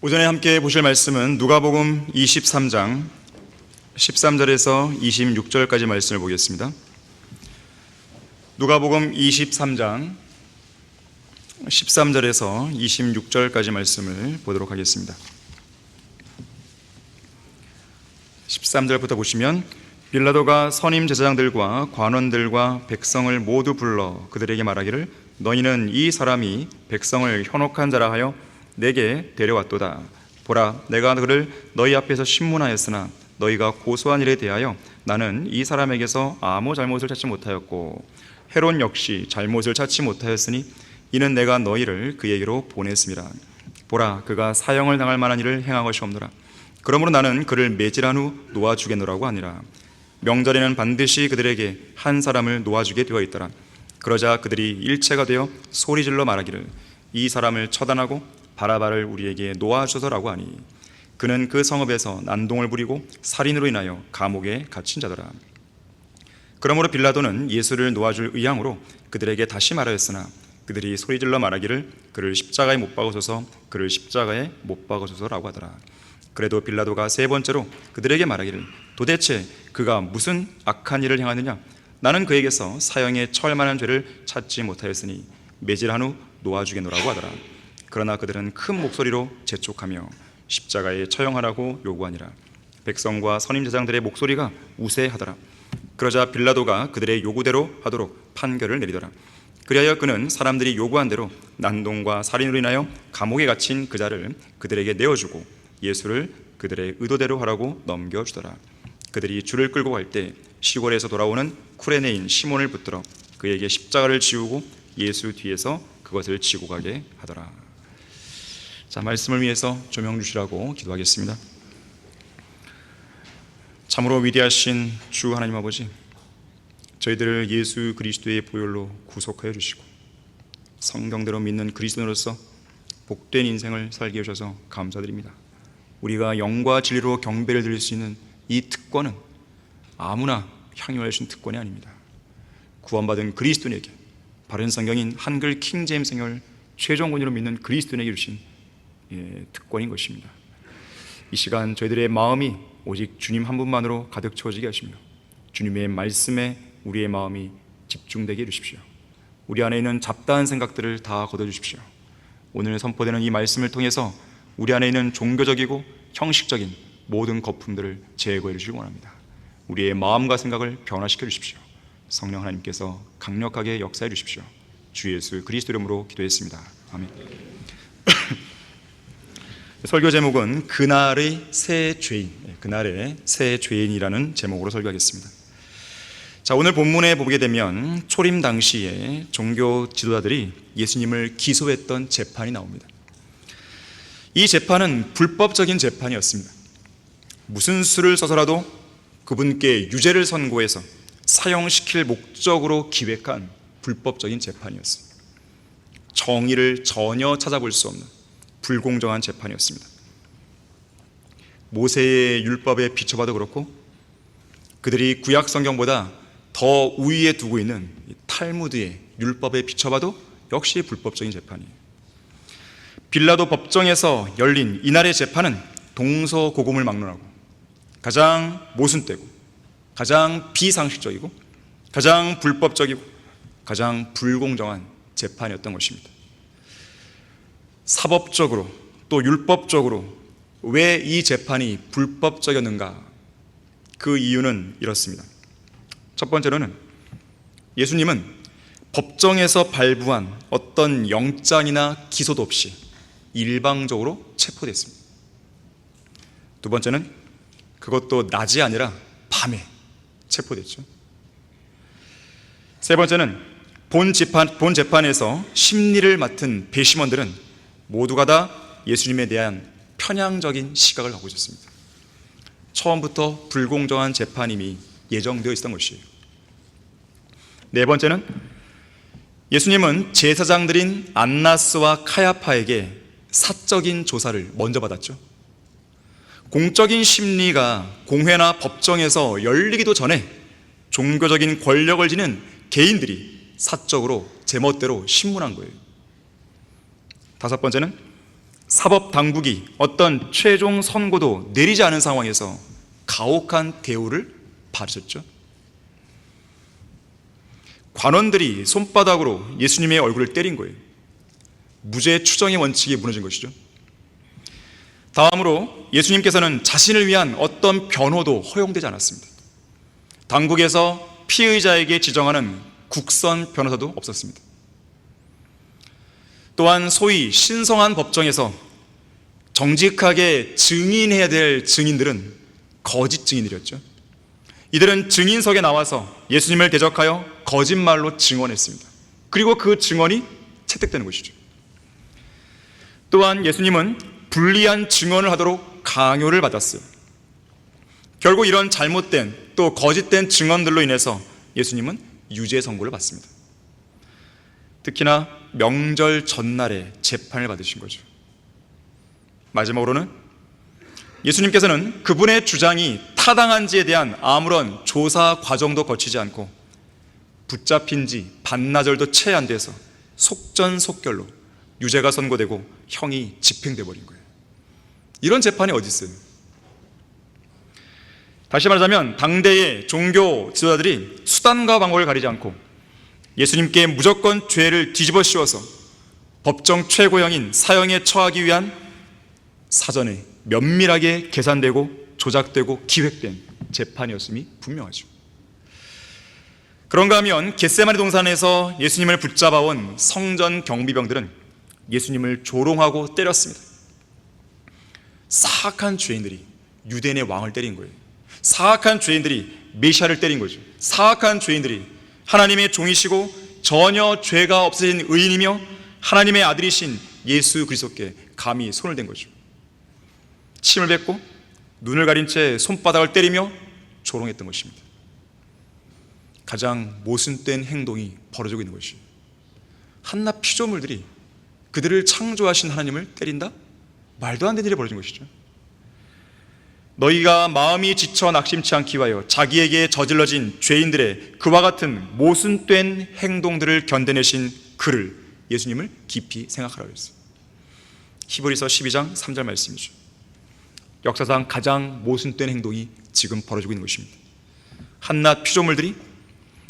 오전에 함께 보실 말씀은 누가복음 23장 13절에서 26절까지 말씀을 보겠습니다. 누가복음 23장 13절에서 26절까지 말씀을 보도록 하겠습니다. 13절부터 보시면 빌라도가 선임 제사장들과 관원들과 백성을 모두 불러 그들에게 말하기를 너희는 이 사람이 백성을 현혹한 자라 하여 내게 데려왔도다. 보라, 내가 그를 너희 앞에서 신문하였으나 너희가 고소한 일에 대하여 나는 이 사람에게서 아무 잘못을 찾지 못하였고 헤롯 역시 잘못을 찾지 못하였으니 이는 내가 너희를 그에게로 보냈음이라. 보라, 그가 사형을 당할 만한 일을 행한 것이 없노라. 그러므로 나는 그를 매질한 후 놓아주겠노라고 하니라. 명절에는 반드시 그들에게 한 사람을 놓아주게 되어 있더라. 그러자 그들이 일체가 되어 소리질러 말하기를 이 사람을 처단하고 바라바를 우리에게 놓아주소서라고 하니 그는 그 성읍에서 난동을 부리고 살인으로 인하여 감옥에 갇힌 자더라. 그러므로 빌라도는 예수를 놓아줄 의향으로 그들에게 다시 말하였으나 그들이 소리질러 말하기를 그를 십자가에 못 박으소서, 그를 십자가에 못 박으소서라고 하더라. 그래도 빌라도가 세 번째로 그들에게 말하기를 도대체 그가 무슨 악한 일을 행하느냐? 나는 그에게서 사형에 처할 만한 죄를 찾지 못하였으니 매질한 후 놓아주겠노라고 하더라. 그러나 그들은 큰 목소리로 재촉하며 십자가에 처형하라고 요구하니라. 백성과 선임 제사장들의 목소리가 우세하더라. 그러자 빌라도가 그들의 요구대로 하도록 판결을 내리더라. 그리하여 그는 사람들이 요구한 대로 난동과 살인으로 인하여 감옥에 갇힌 그 자를 그들에게 내어주고 예수를 그들의 의도대로 하라고 넘겨주더라. 그들이 줄을 끌고 갈 때 시골에서 돌아오는 쿠레네인 시몬을 붙들어 그에게 십자가를 지우고 예수 뒤에서 그것을 지고 가게 하더라. 자, 말씀을 위해서 조명 주시라고 기도하겠습니다. 참으로 위대하신 주 하나님 아버지, 저희들을 예수 그리스도의 보혈로 구속하여 주시고 성경대로 믿는 그리스도인으로서 복된 인생을 살게 해주셔서 감사드립니다. 우리가 영과 진리로 경배를 드릴 수 있는 이 특권은 아무나 향유할 수 있는 특권이 아닙니다. 구원받은 그리스도인에게, 바른 성경인 한글 킹제임스 성경을 최종권으로 믿는 그리스도인에게 주신 특권인 것입니다. 이 시간 저희들의 마음이 오직 주님 한 분만으로 가득 채워지게 하시며 주님의 말씀에 우리의 마음이 집중되게 해주십시오. 우리 안에 있는 잡다한 생각들을 다 걷어주십시오. 오늘 선포되는 이 말씀을 통해서 우리 안에 있는 종교적이고 형식적인 모든 거품들을 제거해 주시기 원합니다. 우리의 마음과 생각을 변화시켜 주십시오. 성령 하나님께서 강력하게 역사해 주십시오. 주 예수 그리스도 이름으로 기도했습니다. 아멘. 설교 제목은 그날의 새 죄인, 그날의 새 죄인이라는 제목으로 설교하겠습니다. 자, 오늘 본문에 보게 되면 초림 당시에 종교 지도자들이 예수님을 기소했던 재판이 나옵니다. 이 재판은 불법적인 재판이었습니다. 무슨 수를 써서라도 그분께 유죄를 선고해서 사형시킬 목적으로 기획한 불법적인 재판이었습니다. 정의를 전혀 찾아볼 수 없는 불공정한 재판이었습니다. 모세의 율법에 비춰봐도 그렇고 그들이 구약 성경보다 더 우위에 두고 있는 탈무드의 율법에 비춰봐도 역시 불법적인 재판이에요. 빌라도 법정에서 열린 이날의 재판은 동서고금을 막론하고 가장 모순되고 가장 비상식적이고 가장 불법적이고 가장 불공정한 재판이었던 것입니다. 사법적으로 또 율법적으로 왜 이 재판이 불법적이었는가? 그 이유는 이렇습니다. 첫 번째로는 예수님은 법정에서 발부한 어떤 영장이나 기소도 없이 일방적으로 체포됐습니다. 두 번째는 그것도 낮이 아니라 밤에 체포됐죠. 세 번째는 본 재판에서 심리를 맡은 배심원들은 모두가 다 예수님에 대한 편향적인 시각을 갖고 있었습니다. 처음부터 불공정한 재판임이 예정되어 있었던 것이에요. 네 번째는 예수님은 제사장들인 안나스와 카야파에게 사적인 조사를 먼저 받았죠. 공적인 심리가 공회나 법정에서 열리기도 전에 종교적인 권력을 지닌 개인들이 사적으로 제멋대로 신문한 거예요. 다섯 번째는 사법 당국이 어떤 최종 선고도 내리지 않은 상황에서 가혹한 대우를 받으셨죠. 관원들이 손바닥으로 예수님의 얼굴을 때린 거예요. 무죄 추정의 원칙이 무너진 것이죠. 다음으로 예수님께서는 자신을 위한 어떤 변호도 허용되지 않았습니다. 당국에서 피의자에게 지정하는 국선 변호사도 없었습니다. 또한 소위 신성한 법정에서 정직하게 증인해야 될 증인들은 거짓 증인들이었죠. 이들은 증인석에 나와서 예수님을 대적하여 거짓말로 증언했습니다. 그리고 그 증언이 채택되는 것이죠. 또한 예수님은 불리한 증언을 하도록 강요를 받았어요. 결국 이런 잘못된 또 거짓된 증언들로 인해서 예수님은 유죄 선고를 받습니다. 특히나 명절 전날에 재판을 받으신 거죠. 마지막으로는 예수님께서는 그분의 주장이 타당한지에 대한 아무런 조사 과정도 거치지 않고 붙잡힌 지 반나절도 채 안 돼서 속전속결로 유죄가 선고되고 형이 집행돼 버린 거예요. 이런 재판이 어디 있어요? 다시 말하자면 당대의 종교 지도자들이 수단과 방법을 가리지 않고 예수님께 무조건 죄를 뒤집어 씌워서 법정 최고형인 사형에 처하기 위한 사전에 면밀하게 계산되고 조작되고 기획된 재판이었음이 분명하죠. 그런가 하면 겟세마네 동산에서 예수님을 붙잡아온 성전 경비병들은 예수님을 조롱하고 때렸습니다. 사악한 죄인들이 유대인의 왕을 때린 거예요. 사악한 죄인들이 메시아를 때린 거죠. 사악한 죄인들이 하나님의 종이시고 전혀 죄가 없으신 의인이며 하나님의 아들이신 예수 그리스도께 감히 손을 댄 거죠. 침을 뱉고 눈을 가린 채 손바닥을 때리며 조롱했던 것입니다. 가장 모순된 행동이 벌어지고 있는 것이에요. 한낱 피조물들이 그들을 창조하신 하나님을 때린다? 말도 안 되는 일이 벌어진 것이죠. 너희가 마음이 지쳐 낙심치 않기 위하여 자기에게 저질러진 죄인들의 그와 같은 모순된 행동들을 견뎌내신 그를, 예수님을 깊이 생각하라고 했어요. 히브리서 12장 3절 말씀이죠. 역사상 가장 모순된 행동이 지금 벌어지고 있는 것입니다. 한낱 피조물들이,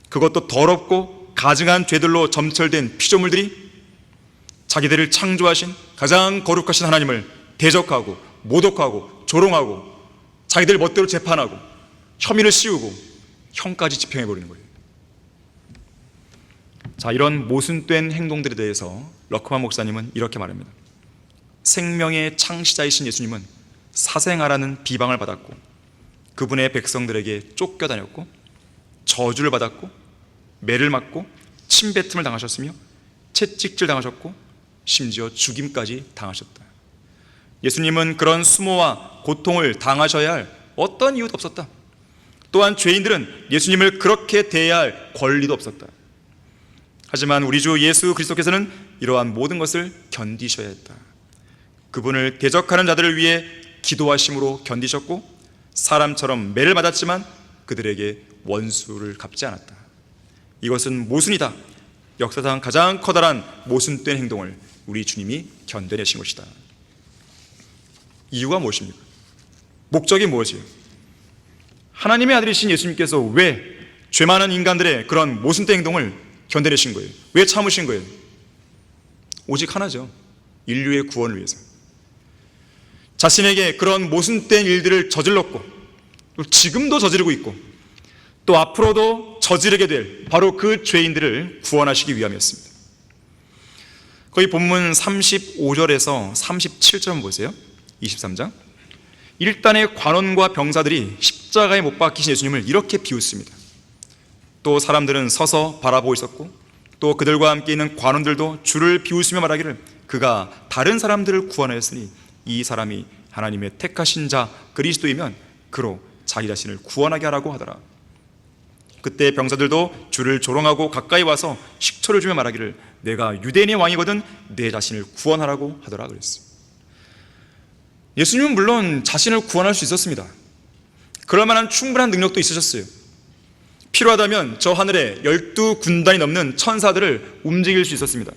그것도 더럽고 가증한 죄들로 점철된 피조물들이 자기들을 창조하신 가장 거룩하신 하나님을 대적하고 모독하고 조롱하고 자기들 멋대로 재판하고 혐의를 씌우고 형까지 집행해버리는 거예요. 자, 이런 모순된 행동들에 대해서 러크만 목사님은 이렇게 말합니다. 생명의 창시자이신 예수님은 사생아라는 비방을 받았고 그분의 백성들에게 쫓겨다녔고 저주를 받았고 매를 맞고 침뱉음을 당하셨으며 채찍질 당하셨고 심지어 죽임까지 당하셨다. 예수님은 그런 수모와 고통을 당하셔야 할 어떤 이유도 없었다. 또한 죄인들은 예수님을 그렇게 대해야 할 권리도 없었다. 하지만 우리 주 예수 그리스도께서는 이러한 모든 것을 견디셔야 했다. 그분을 대적하는 자들을 위해 기도하심으로 견디셨고 사람처럼 매를 맞았지만 그들에게 원수를 갚지 않았다. 이것은 모순이다. 역사상 가장 커다란 모순된 행동을 우리 주님이 견뎌내신 것이다. 이유가 무엇입니까? 목적이 무엇이에요? 하나님의 아들이신 예수님께서 왜 죄 많은 인간들의 그런 모순된 행동을 견뎌내신 거예요? 왜 참으신 거예요? 오직 하나죠. 인류의 구원을 위해서. 자신에게 그런 모순된 일들을 저질렀고 또 지금도 저지르고 있고 또 앞으로도 저지르게 될 바로 그 죄인들을 구원하시기 위함이었습니다. 거기 본문 35절에서 37절 보세요. 23장. 일단의 관원과 병사들이 십자가에 못 박히신 예수님을 이렇게 비웃습니다. 또 사람들은 서서 바라보고 있었고 또 그들과 함께 있는 관원들도 주를 비웃으며 말하기를 그가 다른 사람들을 구원하였으니 이 사람이 하나님의 택하신 자 그리스도이면 그로 자기 자신을 구원하게 하라고 하더라. 그때 병사들도 주를 조롱하고 가까이 와서 식초를 주며 말하기를 내가 유대인의 왕이거든 내 자신을 구원하라고 하더라 그랬어요. 예수님은 물론 자신을 구원할 수 있었습니다. 그럴 만한 충분한 능력도 있으셨어요. 필요하다면 저 하늘에 12군단이 넘는 천사들을 움직일 수 있었습니다.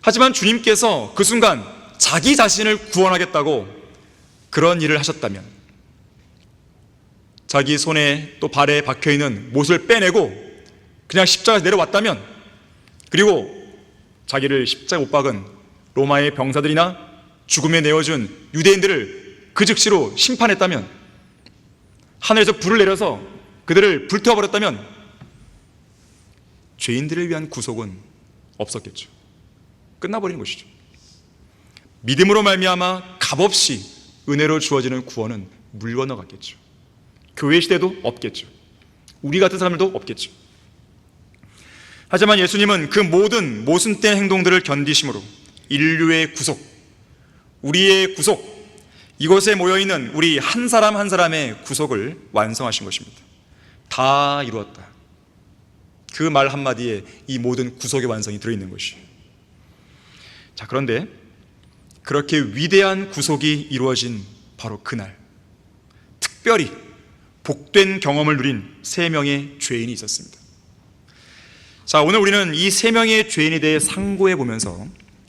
하지만 주님께서 그 순간 자기 자신을 구원하겠다고 그런 일을 하셨다면, 자기 손에 또 발에 박혀있는 못을 빼내고 그냥 십자가에서 내려왔다면, 그리고 자기를 십자가에 못 박은 로마의 병사들이나 죽음에 내어준 유대인들을 그 즉시로 심판했다면, 하늘에서 불을 내려서 그들을 불태워버렸다면 죄인들을 위한 구속은 없었겠죠. 끝나버리는 것이죠. 믿음으로 말미암아 값없이 은혜로 주어지는 구원은 물 건너갔겠죠. 교회 시대도 없겠죠. 우리 같은 사람들도 없겠죠. 하지만 예수님은 그 모든 모순된 행동들을 견디심으로 인류의 구속, 우리의 구속, 이곳에 모여있는 우리 한 사람 한 사람의 구속을 완성하신 것입니다. 다 이루었다. 그 말 한마디에 이 모든 구속의 완성이 들어있는 것이에요. 자, 그런데 그렇게 위대한 구속이 이루어진 바로 그날, 특별히 복된 경험을 누린 3명의 죄인이 있었습니다. 자, 오늘 우리는 이 3명의 죄인에 대해 상고해 보면서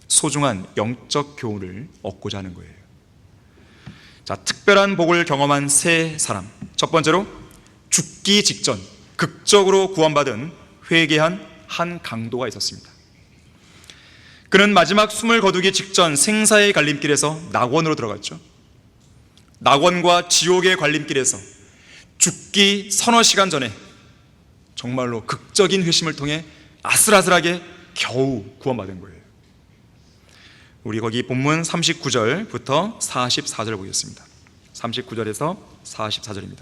소중한 영적 교훈을 얻고자 하는 거예요. 자, 특별한 복을 경험한 3사람. 첫 번째로 죽기 직전 극적으로 구원받은 회개한 한 강도가 있었습니다. 그는 마지막 숨을 거두기 직전 생사의 갈림길에서 낙원으로 들어갔죠. 낙원과 지옥의 갈림길에서 죽기 서너 시간 전에 정말로 극적인 회심을 통해 아슬아슬하게 겨우 구원받은 거예요. 우리 거기 본문 39절부터 44절 보겠습니다. 39절에서 44절입니다.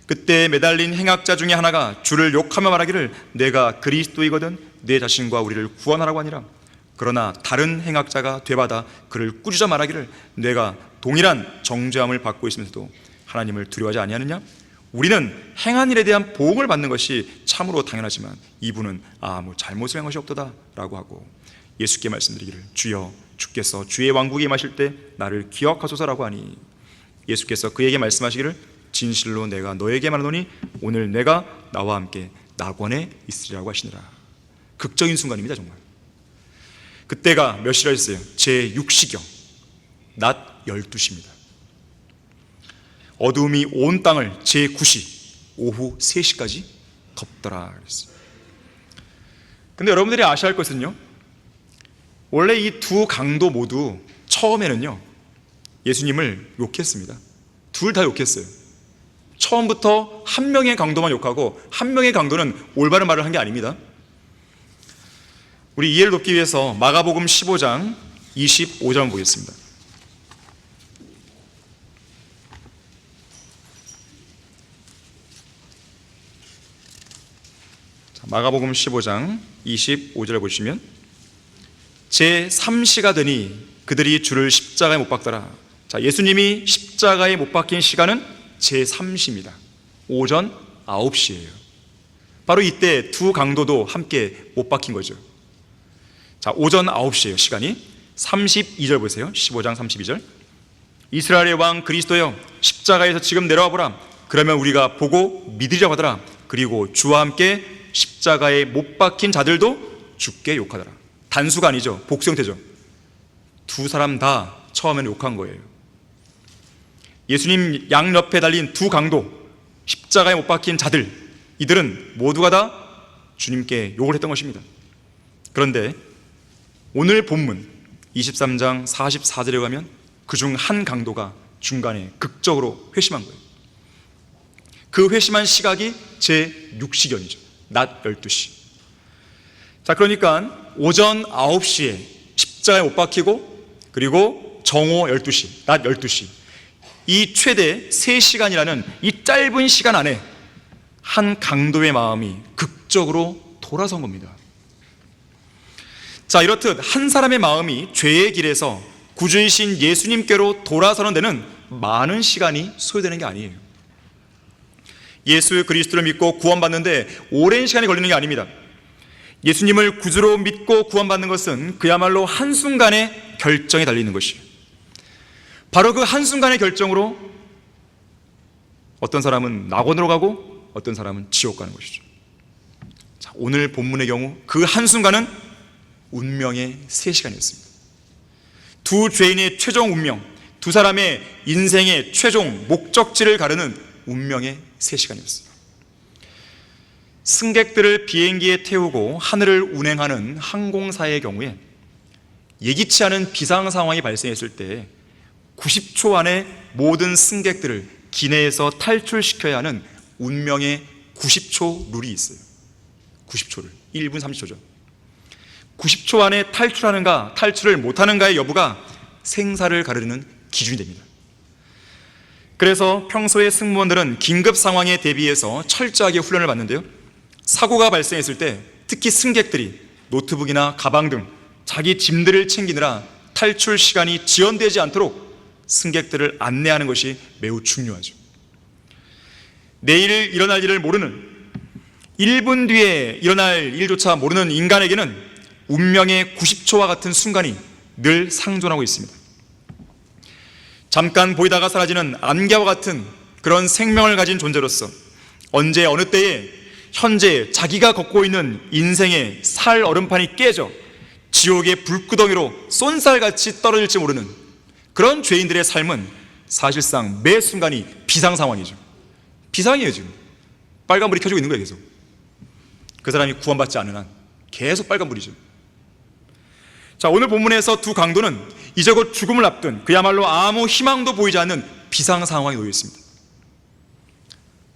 그때 매달린 행악자 중에 하나가 주를 욕하며 말하기를 내가 그리스도이거든 내 자신과 우리를 구원하라고 하니라. 그러나 다른 행악자가 되받아 그를 꾸짖어 말하기를 내가 동일한 정죄함을 받고 있으면서도 하나님을 두려워하지 아니하느냐? 우리는 행한 일에 대한 보응을 받는 것이 참으로 당연하지만 이분은 아무 잘못을 한 것이 없도다 라고 하고 예수께 말씀드리기를 주여 주께서 주의 왕국에 임하실 때 나를 기억하소서라고 하니 예수께서 그에게 말씀하시기를 진실로 내가 너에게 말하노니 오늘 내가 나와 함께 낙원에 있으리라고 하시니라. 극적인 순간입니다. 정말. 그때가 몇 시라 했어요? 제6시경 낮 12시입니다 어두움이 온 땅을 제9시 오후 3시까지 덮더라 그랬어요. 근데 여러분들이 아셔야 할 것은요, 원래 이 두 강도 모두 처음에는요 예수님을 욕했습니다. 둘 다 욕했어요. 처음부터 한 명의 강도만 욕하고 한 명의 강도는 올바른 말을 한 게 아닙니다. 우리 이해를 돕기 위해서 마가복음 15장 25절 보겠습니다. 마가복음 15장 25절을 보시면 제3시가 되니 그들이 주를 십자가에 못 박더라. 자, 예수님이 십자가에 못 박힌 시간은 제3시입니다. 오전 9시예요. 바로 이때 두 강도도 함께 못 박힌 거죠. 자, 오전 9시예요. 시간이 32절 보세요. 15장 32절. 이스라엘의 왕 그리스도여 십자가에서 지금 내려와 보라. 그러면 우리가 보고 믿으리라고 하더라. 그리고 주와 함께 십자가에 못 박힌 자들도 주께 욕하더라. 단수가 아니죠. 복수형태죠. 두 사람 다 처음에는 욕한 거예요. 예수님 양옆에 달린 두 강도, 십자가에 못 박힌 자들, 이들은 모두가 다 주님께 욕을 했던 것입니다. 그런데 오늘 본문 23장 44절에 가면 그중 한 강도가 중간에 극적으로 회심한 거예요. 그 회심한 시각이 제6시경이죠. 낮 12시. 자, 그러니까 오전 9시에 십자가에 못 박히고 그리고 정오 12시, 낮 12시, 이 최대 3시간이라는 이 짧은 시간 안에 한 강도의 마음이 극적으로 돌아선 겁니다. 자, 이렇듯 한 사람의 마음이 죄의 길에서 구주이신 예수님께로 돌아서는 데는 많은 시간이 소요되는 게 아니에요. 예수 그리스도를 믿고 구원받는데 오랜 시간이 걸리는 게 아닙니다. 예수님을 구주로 믿고 구원받는 것은 그야말로 한순간의 결정에 달리는 것이에요. 바로 그 한순간의 결정으로 어떤 사람은 낙원으로 가고 어떤 사람은 지옥 가는 것이죠. 자, 오늘 본문의 경우 그 한순간은 운명의 3시간이었습니다. 두 죄인의 최종 운명, 두 사람의 인생의 최종 목적지를 가르는 운명의 3시간이었어요. 승객들을 비행기에 태우고 하늘을 운행하는 항공사의 경우에 예기치 않은 비상 상황이 발생했을 때 90초 안에 모든 승객들을 기내에서 탈출시켜야 하는 운명의 90초 룰이 있어요. 90초를 1분 30초죠. 90초 안에 탈출하는가 탈출을 못하는가의 여부가 생사를 가르는 기준이 됩니다. 그래서 평소에 승무원들은 긴급 상황에 대비해서 철저하게 훈련을 받는데요, 사고가 발생했을 때 특히 승객들이 노트북이나 가방 등 자기 짐들을 챙기느라 탈출 시간이 지연되지 않도록 승객들을 안내하는 것이 매우 중요하죠. 내일 일어날 일을 모르는, 1분 뒤에 일어날 일조차 모르는 인간에게는 운명의 90초와 같은 순간이 늘 상존하고 있습니다. 잠깐 보이다가 사라지는 안개와 같은 그런 생명을 가진 존재로서 언제 어느 때에 현재 자기가 걷고 있는 인생의 살 얼음판이 깨져 지옥의 불구덩이로 쏜살같이 떨어질지 모르는 그런 죄인들의 삶은 사실상 매 순간이 비상 상황이죠. 비상이에요. 지금 빨간불이 켜지고 있는 거예요. 계속 그 사람이 구원받지 않는 한 계속 빨간불이죠. 자, 오늘 본문에서 두 강도는 이제 곧 죽음을 앞둔 그야말로 아무 희망도 보이지 않는 비상 상황에 놓여 있습니다.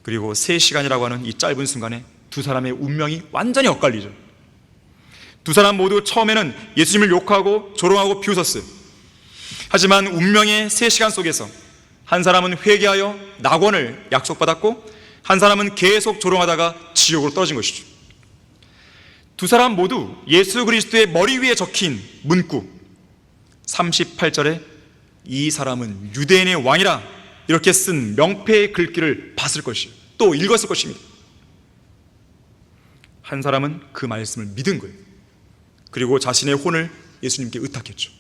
그리고 3시간이라고 하는 이 짧은 순간에 두 사람의 운명이 완전히 엇갈리죠. 두 사람 모두 처음에는 예수님을 욕하고 조롱하고 비웃었어요. 하지만 운명의 3시간 속에서 한 사람은 회개하여 낙원을 약속받았고 한 사람은 계속 조롱하다가 지옥으로 떨어진 것이죠. 두 사람 모두 예수 그리스도의 머리 위에 적힌 문구 38절에 이 사람은 유대인의 왕이라 이렇게 쓴 명패의 글귀를 봤을 것이요, 또 읽었을 것입니다. 한 사람은 그 말씀을 믿은 거예요. 그리고 자신의 혼을 예수님께 의탁했죠.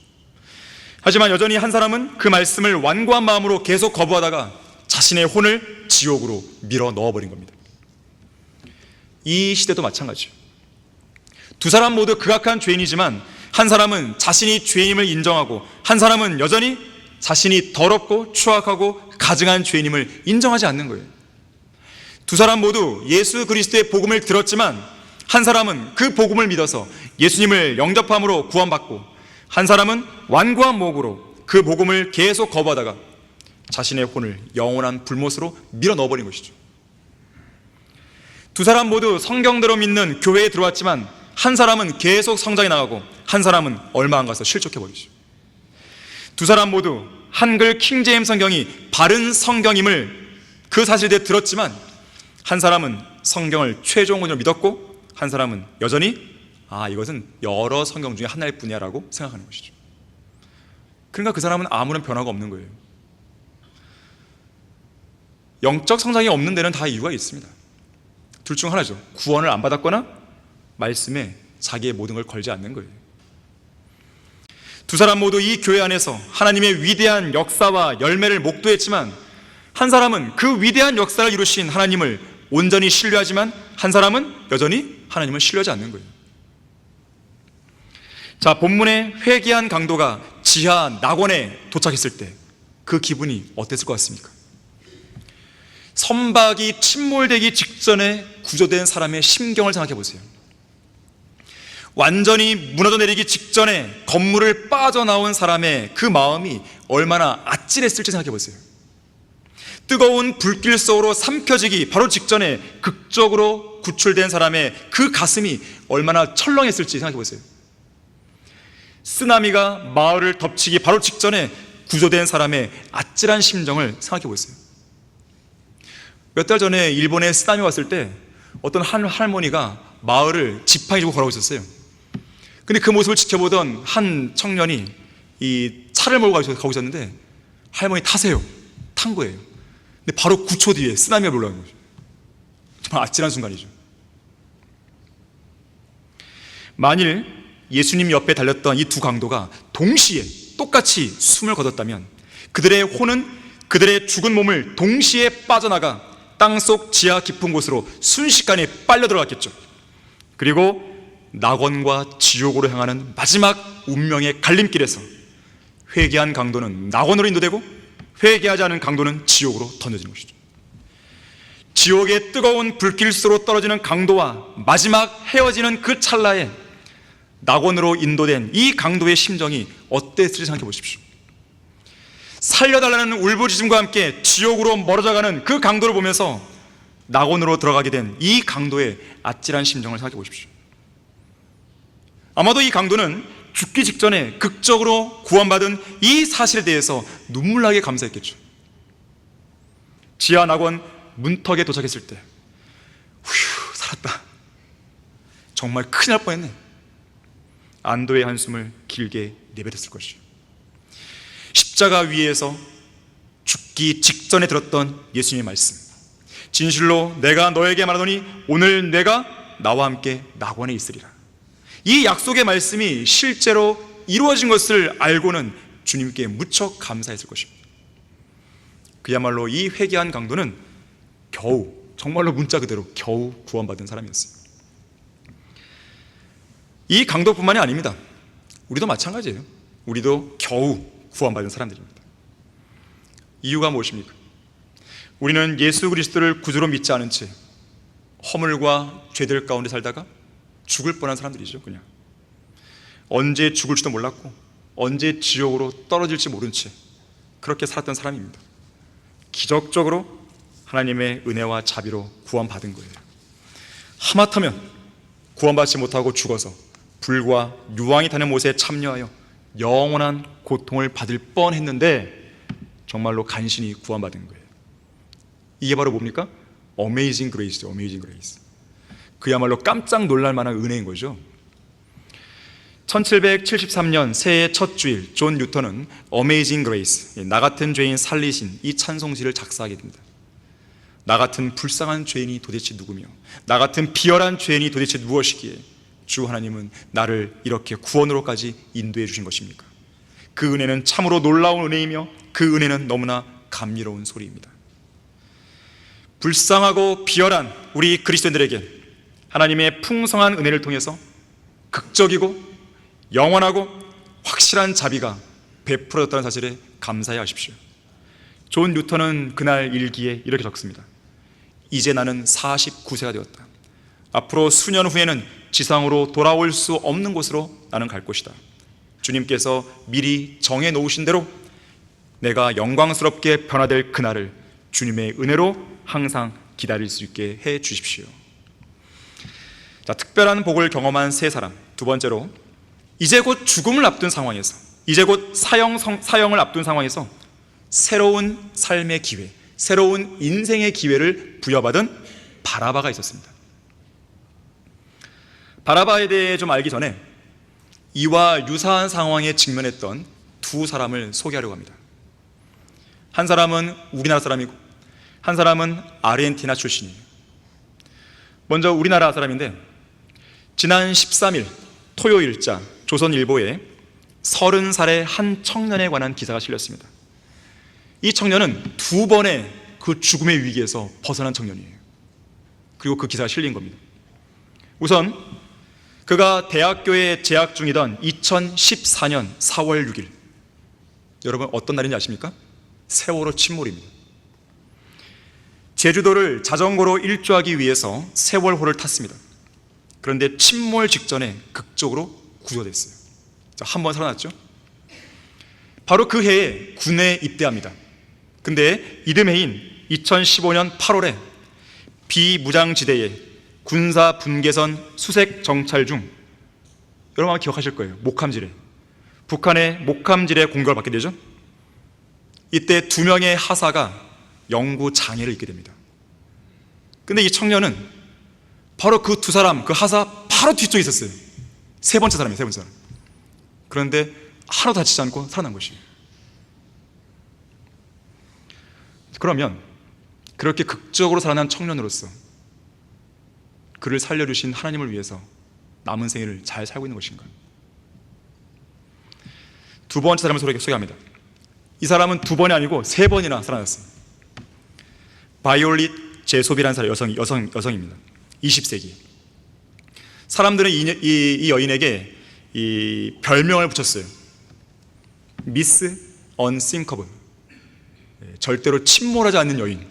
하지만 여전히 한 사람은 그 말씀을 완고한 마음으로 계속 거부하다가 자신의 혼을 지옥으로 밀어 넣어버린 겁니다. 이 시대도 마찬가지예요. 두 사람 모두 극악한 죄인이지만 한 사람은 자신이 죄인임을 인정하고 한 사람은 여전히 자신이 더럽고 추악하고 가증한 죄인임을 인정하지 않는 거예요. 두 사람 모두 예수 그리스도의 복음을 들었지만 한 사람은 그 복음을 믿어서 예수님을 영접함으로 구원받고 한 사람은 완고한 목으로 그 복음을 계속 거부하다가 자신의 혼을 영원한 불못으로 밀어 넣어버린 것이죠. 두 사람 모두 성경대로 믿는 교회에 들어왔지만 한 사람은 계속 성장해 나가고 한 사람은 얼마 안 가서 실족해버리죠. 두 사람 모두 한글 킹제임스 성경이 바른 성경임을 그 사실에 들었지만 한 사람은 성경을 최종원으로 믿었고 한 사람은 여전히 이것은 여러 성경 중에 하나일 뿐이야 라고 생각하는 것이죠. 그러니까 그 사람은 아무런 변화가 없는 거예요. 영적 성장이 없는 데는 다 이유가 있습니다. 둘 중 하나죠. 구원을 안 받았거나 말씀에 자기의 모든 걸 걸지 않는 거예요. 두 사람 모두 이 교회 안에서 하나님의 위대한 역사와 열매를 목도했지만 한 사람은 그 위대한 역사를 이루신 하나님을 온전히 신뢰하지만 한 사람은 여전히 하나님을 신뢰하지 않는 거예요. 자, 본문의 회개한 강도가 지하 낙원에 도착했을 때 그 기분이 어땠을 것 같습니까? 선박이 침몰되기 직전에 구조된 사람의 심경을 생각해 보세요. 완전히 무너져 내리기 직전에 건물을 빠져나온 사람의 그 마음이 얼마나 아찔했을지 생각해 보세요. 뜨거운 불길 속으로 삼켜지기 바로 직전에 극적으로 구출된 사람의 그 가슴이 얼마나 철렁했을지 생각해 보세요. 쓰나미가 마을을 덮치기 바로 직전에 구조된 사람의 아찔한 심정을 생각해 보세요. 몇 달 전에 일본에 쓰나미 왔을 때 어떤 한 할머니가 마을을 지팡이 주고 걸어오고 있었어요. 근데 그 모습을 지켜보던 한 청년이 이 차를 몰고 가고 있었는데 할머니 타세요. 탄 거예요. 근데 바로 9초 뒤에 쓰나미가 올라오는 거죠. 정말 아찔한 순간이죠. 만일 예수님 옆에 달렸던 이 두 강도가 동시에 똑같이 숨을 거뒀다면 그들의 혼은 그들의 죽은 몸을 동시에 빠져나가 땅속 지하 깊은 곳으로 순식간에 빨려 들어갔겠죠. 그리고 낙원과 지옥으로 향하는 마지막 운명의 갈림길에서 회개한 강도는 낙원으로 인도되고 회개하지 않은 강도는 지옥으로 던져지는 것이죠. 지옥의 뜨거운 불길수로 떨어지는 강도와 마지막 헤어지는 그 찰나에 낙원으로 인도된 이 강도의 심정이 어땠을지 생각해 보십시오. 살려달라는 울부짖음과 함께 지옥으로 멀어져가는 그 강도를 보면서 낙원으로 들어가게 된 이 강도의 아찔한 심정을 생각해 보십시오. 아마도 이 강도는 죽기 직전에 극적으로 구원받은 이 사실에 대해서 눈물나게 감사했겠죠. 지하 낙원 문턱에 도착했을 때 휴, 살았다, 정말 큰일 날 뻔했네, 안도의 한숨을 길게 내뱉었을 것이죠. 십자가 위에서 죽기 직전에 들었던 예수님의 말씀, 진실로 내가 너에게 말하노니 오늘 내가 나와 함께 낙원에 있으리라. 이 약속의 말씀이 실제로 이루어진 것을 알고는 주님께 무척 감사했을 것입니다. 그야말로 이 회개한 강도는 겨우, 정말로 문자 그대로 겨우 구원받은 사람이었어요. 이 강도뿐만이 아닙니다. 우리도 마찬가지예요. 우리도 겨우 구원받은 사람들입니다. 이유가 무엇입니까? 우리는 예수 그리스도를 구주로 믿지 않은 채 허물과 죄들 가운데 살다가 죽을 뻔한 사람들이죠. 그냥 언제 죽을지도 몰랐고 언제 지옥으로 떨어질지 모른 채 그렇게 살았던 사람입니다. 기적적으로 하나님의 은혜와 자비로 구원받은 거예요. 하마터면 구원받지 못하고 죽어서 불과 유황이 타는 못에 참여하여 영원한 고통을 받을 뻔했는데 정말로 간신히 구원받은 거예요. 이게 바로 뭡니까? 어메이징 그레이스죠. 어메이징 그레이스. 그야말로 깜짝 놀랄 만한 은혜인 거죠. 1773년 새해 첫 주일 존 뉴턴은 어메이징 그레이스, 나 같은 죄인 살리신, 이 찬송시를 작사하게 됩니다. 나 같은 불쌍한 죄인이 도대체 누구며 나 같은 비열한 죄인이 도대체 무엇이기에 주 하나님은 나를 이렇게 구원으로까지 인도해 주신 것입니까? 그 은혜는 참으로 놀라운 은혜이며 그 은혜는 너무나 감미로운 소리입니다. 불쌍하고 비열한 우리 그리스도인들에게 하나님의 풍성한 은혜를 통해서 극적이고 영원하고 확실한 자비가 베풀어졌다는 사실에 감사해 하십시오. 존 뉴턴은 그날 일기에 이렇게 적습니다. 이제 나는 49세가 되었다. 앞으로 수년 후에는 지상으로 돌아올 수 없는 곳으로 나는 갈 것이다. 주님께서 미리 정해 놓으신 대로 내가 영광스럽게 변화될 그날을 주님의 은혜로 항상 기다릴 수 있게 해 주십시오. 자, 특별한 복을 경험한 세 사람. 두 번째로, 이제 곧 죽음을 앞둔 상황에서, 이제 곧 사형을 앞둔 상황에서 새로운 삶의 기회, 새로운 인생의 기회를 부여받은 바라바가 있었습니다. 바라바에 대해 좀 알기 전에 이와 유사한 상황에 직면했던 두 사람을 소개하려고 합니다. 한 사람은 우리나라 사람이고 한 사람은 아르헨티나 출신이에요. 먼저 우리나라 사람인데, 지난 13일 토요일자 조선일보에 30살의 한 청년에 관한 기사가 실렸습니다. 이 청년은 두 번의 그 죽음의 위기에서 벗어난 청년이에요. 그리고 그 기사가 실린 겁니다. 우선 그가 대학교에 재학 중이던 2014년 4월 6일, 여러분 어떤 날인지 아십니까? 세월호 침몰입니다. 제주도를 자전거로 일주하기 위해서 세월호를 탔습니다. 그런데 침몰 직전에 극적으로 구조됐어요. 한 번 살아났죠. 바로 그 해에 군에 입대합니다. 근데 이듬해인 2015년 8월에 비무장지대에 군사 분계선 수색 정찰 중, 여러분 아마 기억하실 거예요. 목함지뢰, 북한의 목함지뢰 공격을 받게 되죠. 이때 두 명의 하사가 영구 장애를 입게 됩니다. 근데 이 청년은 바로 그 두 사람, 그 하사 바로 뒤쪽에 있었어요. 세 번째 사람이에요, 세 번째 사람. 그런데 하나도 다치지 않고 살아난 것이에요. 그러면 그렇게 극적으로 살아난 청년으로서 그를 살려주신 하나님을 위해서 남은 생애를 잘 살고 있는 것인가? 두 번째 사람을 소개합니다. 이 사람은 두 번이 아니고 세 번이나 살아났어요. 바이올릿 제소비라는 사람, 여성입니다. 20세기. 사람들은 이 여인에게 이 별명을 붙였어요. 미스 언싱커블, 절대로 침몰하지 않는 여인.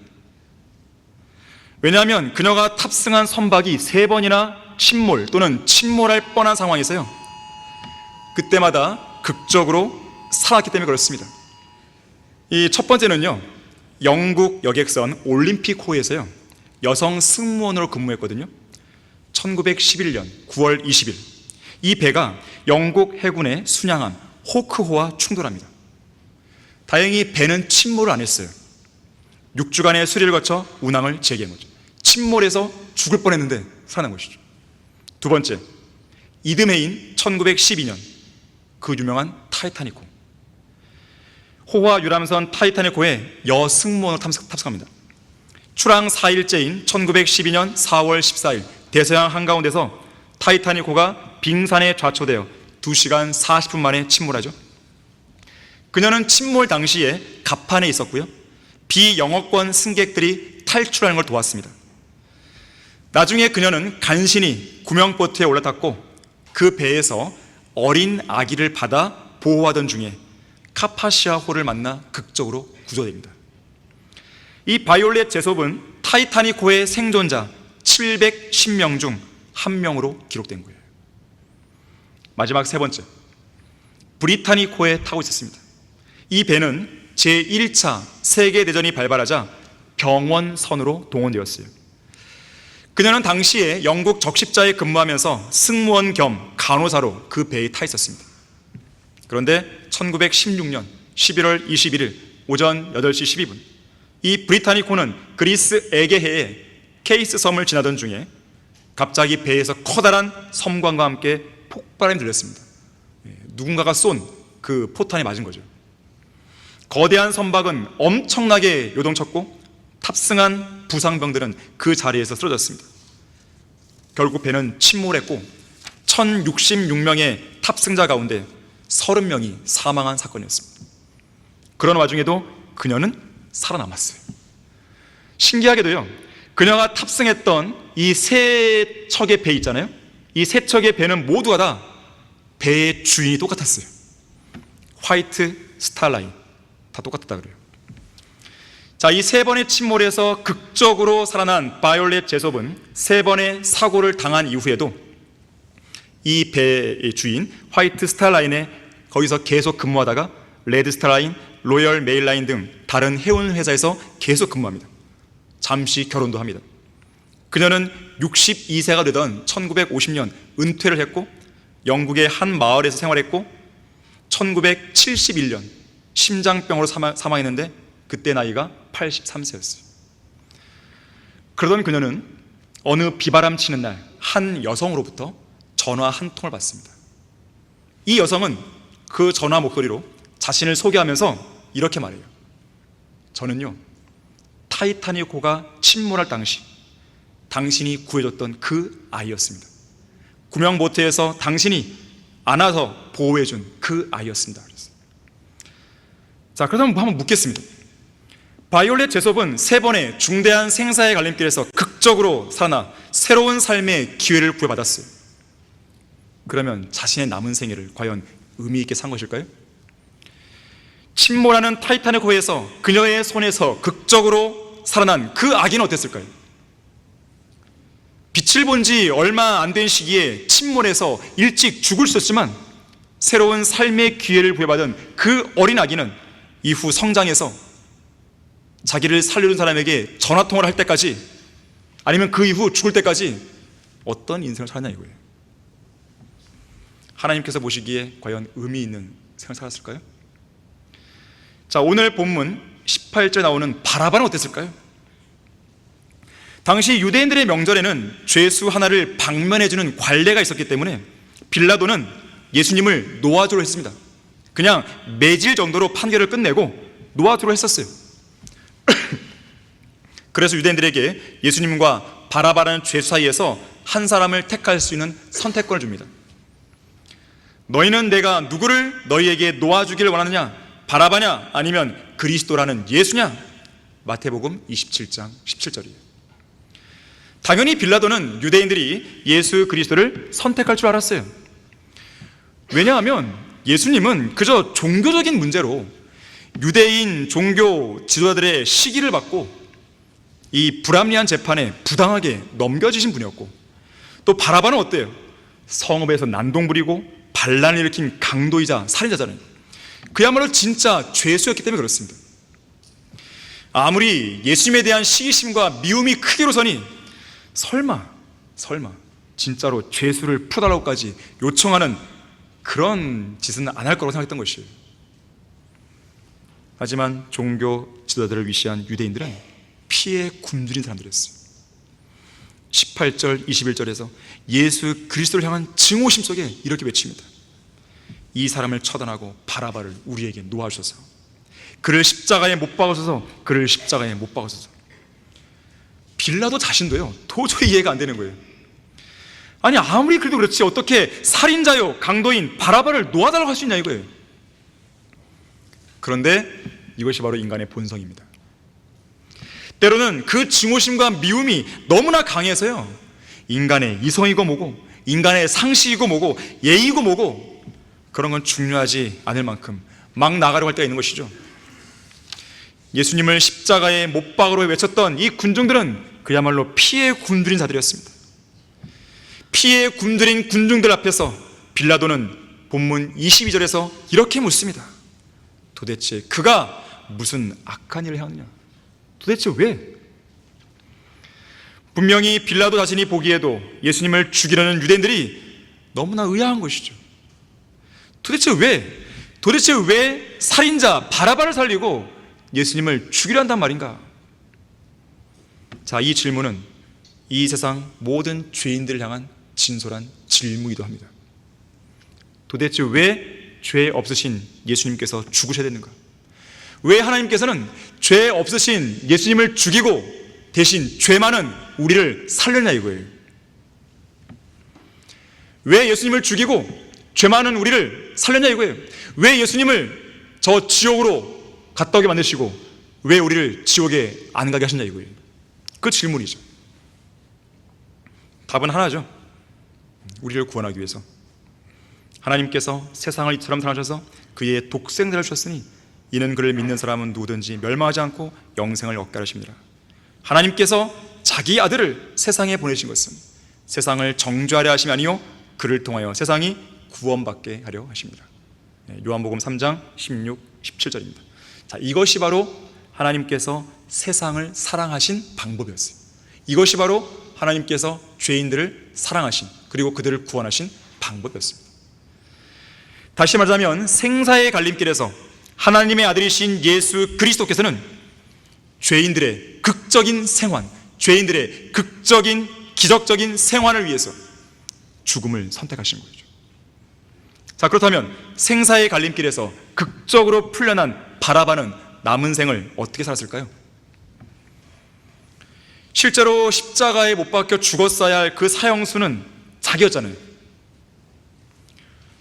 왜냐하면 그녀가 탑승한 선박이 3번이나 침몰 또는 침몰할 뻔한 상황이서요, 그때마다 극적으로 살았기 때문에 그렇습니다. 이 첫 번째는요, 영국 여객선 올림픽호에서요 여성 승무원으로 근무했거든요. 1911년 9월 20일 이 배가 영국 해군의 순양함 호크호와 충돌합니다. 다행히 배는 침몰을 안 했어요. 6주간의 수리를 거쳐 운항을 재개한 거죠. 침몰해서 죽을 뻔했는데 살아난 것이죠. 두 번째, 이듬해인 1912년 그 유명한 타이타닉호. 호화 유람선 타이타닉호에 여승무원으로 탑승합니다. 출항 4일째인 1912년 4월 14일 대서양 한가운데서 타이타닉호가 빙산에 좌초되어 2시간 40분 만에 침몰하죠. 그녀는 침몰 당시에 갑판에 있었고요, 비영어권 승객들이 탈출하는 걸 도왔습니다. 나중에 그녀는 간신히 구명보트에 올라탔고 그 배에서 어린 아기를 받아 보호하던 중에 카파시아호를 만나 극적으로 구조됩니다. 이 바이올렛 제섭은 타이타닉호의 생존자 710명 중 1명으로 기록된 거예요. 마지막 세 번째, 브리타닉호에 타고 있었습니다. 이 배는 제1차 세계대전이 발발하자 병원선으로 동원되었어요. 그녀는 당시에 영국 적십자에 근무하면서 승무원 겸 간호사로 그 배에 타 있었습니다. 그런데 1916년 11월 21일 오전 8시 12분 이 브리타닉호는 그리스 에게해의 케이스 섬을 지나던 중에 갑자기 배에서 커다란 섬광과 함께 폭발음이 들렸습니다. 누군가가 쏜 그 포탄이 맞은 거죠. 거대한 선박은 엄청나게 요동쳤고 탑승한 부상병들은 그 자리에서 쓰러졌습니다. 결국 배는 침몰했고 1066명의 탑승자 가운데 30명이 사망한 사건이었습니다. 그런 와중에도 그녀는 살아남았어요. 신기하게도요, 그녀가 탑승했던 이 세 척의 배 있잖아요, 이 세 척의 배는 모두가 다 배의 주인이 똑같았어요. 화이트 스타라인, 다 똑같았다 그래요. 자, 이 3번의 침몰에서 극적으로 살아난 바이올렛 제섭은 3번의 사고를 당한 이후에도 이 배의 주인 화이트 스타라인에 거기서 계속 근무하다가 레드 스타라인, 로열 메일라인 등 다른 해운 회사에서 계속 근무합니다. 잠시 결혼도 합니다. 그녀는 62세가 되던 1950년 은퇴를 했고 영국의 한 마을에서 생활했고 1971년 심장병으로 사망했는데 그때 나이가 83세였어요. 그러던 그녀는 어느 비바람치는 날 한 여성으로부터 전화 한 통을 받습니다. 이 여성은 그 전화 목소리로 자신을 소개하면서 이렇게 말해요. 저는요, 타이타닉호가 침몰할 당시 당신이 구해줬던 그 아이였습니다. 구명보트에서 당신이 안아서 보호해준 그 아이였습니다. 자, 그럼 한번 묻겠습니다. 바이올렛 제섭은 3번의 중대한 생사의 갈림길에서 극적으로 살아나 새로운 삶의 기회를 구해받았어요. 그러면 자신의 남은 생애를 과연 의미 있게 산 것일까요? 침몰하는 타이타닉호에서 그녀의 손에서 극적으로 살아난 그 아기는 어땠을까요? 빛을 본 지 얼마 안 된 시기에 침몰해서 일찍 죽을 수 있었지만 새로운 삶의 기회를 부여받은 그 어린 아기는 이후 성장해서 자기를 살려준 사람에게 전화통화를 할 때까지, 아니면 그 이후 죽을 때까지 어떤 인생을 살았냐 이거예요. 하나님께서 보시기에 과연 의미 있는 생을 살았을까요? 자, 오늘 본문 18절에 나오는 바라바는 어땠을까요? 당시 유대인들의 명절에는 죄수 하나를 방면해주는 관례가 있었기 때문에 빌라도는 예수님을 놓아주려 했습니다. 그냥 매질 정도로 판결을 끝내고 놓아주려 했었어요. 그래서 유대인들에게 예수님과 바라바라는 죄수 사이에서 한 사람을 택할 수 있는 선택권을 줍니다. 너희는 내가 누구를 너희에게 놓아주기를 원하느냐? 바라바냐? 아니면 그리스도라는 예수냐? 마태복음 27장 17절이에요. 당연히 빌라도는 유대인들이 예수 그리스도를 선택할 줄 알았어요. 왜냐하면 예수님은 그저 종교적인 문제로 유대인 종교 지도자들의 시기를 받고 이 불합리한 재판에 부당하게 넘겨지신 분이었고, 또 바라바는 어때요? 성읍에서 난동 부리고 반란을 일으킨 강도이자 살인자잖아요. 그야말로 진짜 죄수였기 때문에 그렇습니다. 아무리 예수님에 대한 시기심과 미움이 크기로서니 설마 진짜로 죄수를 풀어달라고까지 요청하는 그런 짓은 안 할 거라고 생각했던 것이에요. 하지만 종교 지도자들을 위시한 유대인들은 피에 굶주린 사람들이었어요. 18절 21절에서 예수 그리스도를 향한 증오심 속에 이렇게 외칩니다. 이 사람을 처단하고 바라바를 우리에게 놓아주소서. 그를 십자가에 못 박으소서. 그를 십자가에 못 박으소서. 빌라도 자신도요, 도저히 이해가 안 되는 거예요. 아니, 아무리 그래도 그렇지 어떻게 살인자요 강도인 바라바를 놓아달라고 할 수 있냐 이거예요. 그런데 이것이 바로 인간의 본성입니다. 때로는 그 증오심과 미움이 너무나 강해서요, 인간의 이성이고 뭐고 인간의 상식이고 뭐고 예의고 뭐고 그런 건 중요하지 않을 만큼 막 나가려고 할 때가 있는 것이죠. 예수님을 십자가에 못 박으러 외쳤던 이 군중들은 그야말로 피에 굶주린 자들이었습니다. 피에 굶주린 군중들 앞에서 빌라도는 본문 22절에서 이렇게 묻습니다. 도대체 그가 무슨 악한 일을 하느냐? 도대체 왜? 분명히 빌라도 자신이 보기에도 예수님을 죽이려는 유대인들이 너무나 의아한 것이죠. 도대체 왜 살인자 바라바를 살리고 예수님을 죽이려 한단 말인가? 자, 이 질문은 이 세상 모든 죄인들을 향한 진솔한 질문이기도 합니다. 도대체 왜 죄 없으신 예수님께서 죽으셔야 되는가? 왜 하나님께서는 죄 없으신 예수님을 죽이고 대신 죄 많은 우리를 살렸냐 이거예요. 왜 예수님을 죽이고 죄 많은 우리를 살렸냐 이거예요. 왜 예수님을 저 지옥으로 갔다 오게 만드시고 왜 우리를 지옥에 안 가게 하셨냐 이거예요. 그 질문이죠. 답은 하나죠. 우리를 구원하기 위해서 하나님께서 세상을 이처럼 사랑하셔서 그의 독생자를 주셨으니 이는 그를 믿는 사람은 누구든지 멸망하지 않고 영생을 얻게 하십니다. 하나님께서 자기 아들을 세상에 보내신 것은 세상을 정죄하려 하심이 아니요 그를 통하여 세상이 구원받게 하려 하십니다. 요한복음 3장 16, 17절입니다. 자, 이것이 바로 하나님께서 세상을 사랑하신 방법이었어요. 이것이 바로 하나님께서 죄인들을 사랑하신 그리고 그들을 구원하신 방법이었습니다. 다시 말하자면 생사의 갈림길에서 하나님의 아들이신 예수 그리스도께서는 죄인들의 극적인 생還, 죄인들의 극적인 기적적인 생환을 위해서 죽음을 선택하신 거죠. 자, 그렇다면 생사의 갈림길에서 극적으로 풀려난 바라바는 남은 생을 어떻게 살았을까요? 실제로 십자가에 못 박혀 죽었어야 할 그 사형수는 자기였잖아요.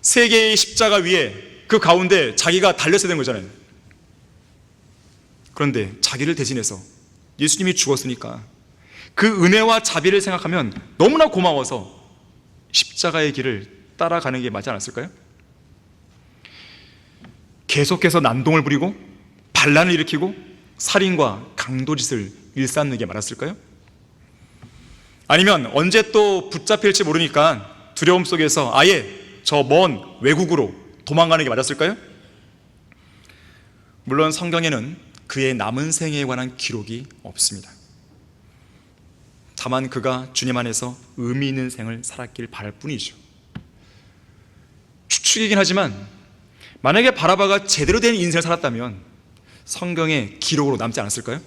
세 개의 십자가 위에 그 가운데 자기가 달렸어야 된 거잖아요. 그런데 자기를 대신해서 예수님이 죽었으니까 그 은혜와 자비를 생각하면 너무나 고마워서 십자가의 길을 따라가는 게 맞지 않았을까요? 계속해서 난동을 부리고 반란을 일으키고 살인과 강도짓을 일삼는 게 맞았을까요? 아니면 언제 또 붙잡힐지 모르니까 두려움 속에서 아예 저 먼 외국으로 도망가는 게 맞았을까요? 물론 성경에는 그의 남은 생에 관한 기록이 없습니다. 다만 그가 주님 안에서 의미 있는 생을 살았길 바랄 뿐이죠. 추측이긴 하지만 만약에 바라바가 제대로 된 인생을 살았다면 성경의 기록으로 남지 않았을까요?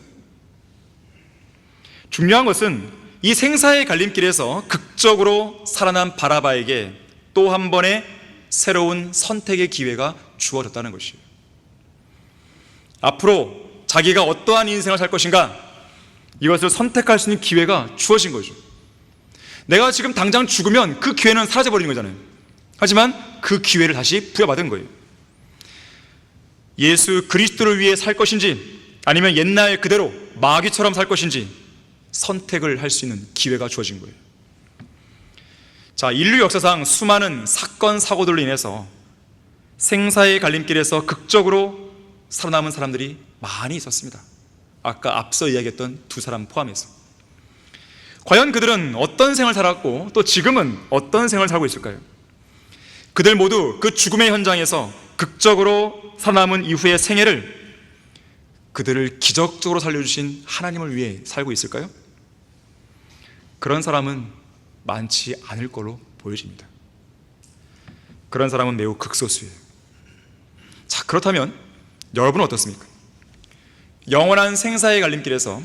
중요한 것은 이 생사의 갈림길에서 극적으로 살아난 바라바에게 또 한 번의 새로운 선택의 기회가 주어졌다는 것이에요. 앞으로 자기가 어떠한 인생을 살 것인가, 이것을 선택할 수 있는 기회가 주어진 거죠. 내가 지금 당장 죽으면 그 기회는 사라져버리는 거잖아요. 하지만 그 기회를 다시 부여받은 거예요. 예수 그리스도를 위해 살 것인지 아니면 옛날 그대로 마귀처럼 살 것인지 선택을 할 수 있는 기회가 주어진 거예요. 자, 인류 역사상 수많은 사건 사고들로 인해서 생사의 갈림길에서 극적으로 살아남은 사람들이 많이 있었습니다. 아까 앞서 이야기했던 두 사람 포함해서. 과연 그들은 어떤 생을 살았고 또 지금은 어떤 생을 살고 있을까요? 그들 모두 그 죽음의 현장에서 극적으로 살아남은 이후의 생애를 그들을 기적적으로 살려주신 하나님을 위해 살고 있을까요? 그런 사람은 많지 않을 걸로 보여집니다. 그런 사람은 매우 극소수예요. 자, 그렇다면 여러분은 어떻습니까? 영원한 생사의 갈림길에서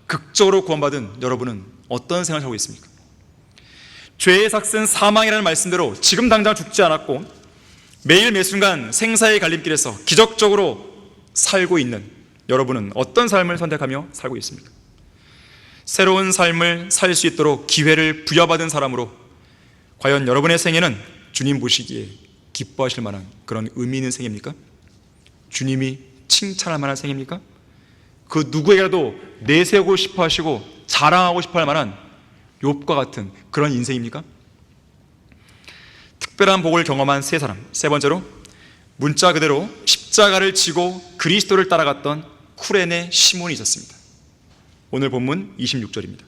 극적으로 구원받은 여러분은 어떤 생활을 살고 있습니까? 죄의 삭은 사망이라는 말씀대로 지금 당장 죽지 않았고 매일 매순간 생사의 갈림길에서 기적적으로 살고 있는 여러분은 어떤 삶을 선택하며 살고 있습니까? 새로운 삶을 살 수 있도록 기회를 부여받은 사람으로 과연 여러분의 생애는 주님 보시기에 기뻐하실 만한 그런 의미 있는 생입니까? 주님이 칭찬할 만한 생입니까? 그 누구에게라도 내세우고 싶어 하시고 자랑하고 싶어 할 만한 욥과 같은 그런 인생입니까? 특별한 복을 경험한 세 사람. 세 번째로, 문자 그대로 십자가를 지고 그리스도를 따라갔던 쿠레네 시몬이 있었습니다. 오늘 본문 26절입니다.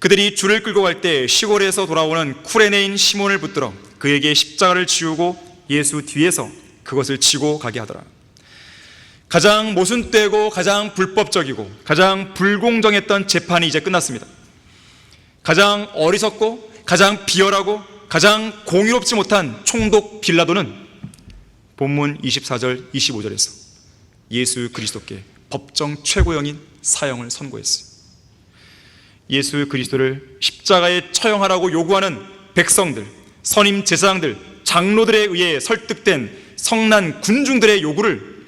그들이 줄을 끌고 갈 때 시골에서 돌아오는 쿠레네인 시몬을 붙들어 그에게 십자가를 지우고 예수 뒤에서 그것을 지고 가게 하더라. 가장 모순되고 가장 불법적이고 가장 불공정했던 재판이 이제 끝났습니다. 가장 어리석고 가장 비열하고 가장 공의롭지 못한 총독 빌라도는 본문 24절 25절에서 예수 그리스도께 법정 최고형인 사형을 선고했어요. 예수 그리스도를 십자가에 처형하라고 요구하는 백성들, 선임 제사장들, 장로들에 의해 설득된 성난 군중들의 요구를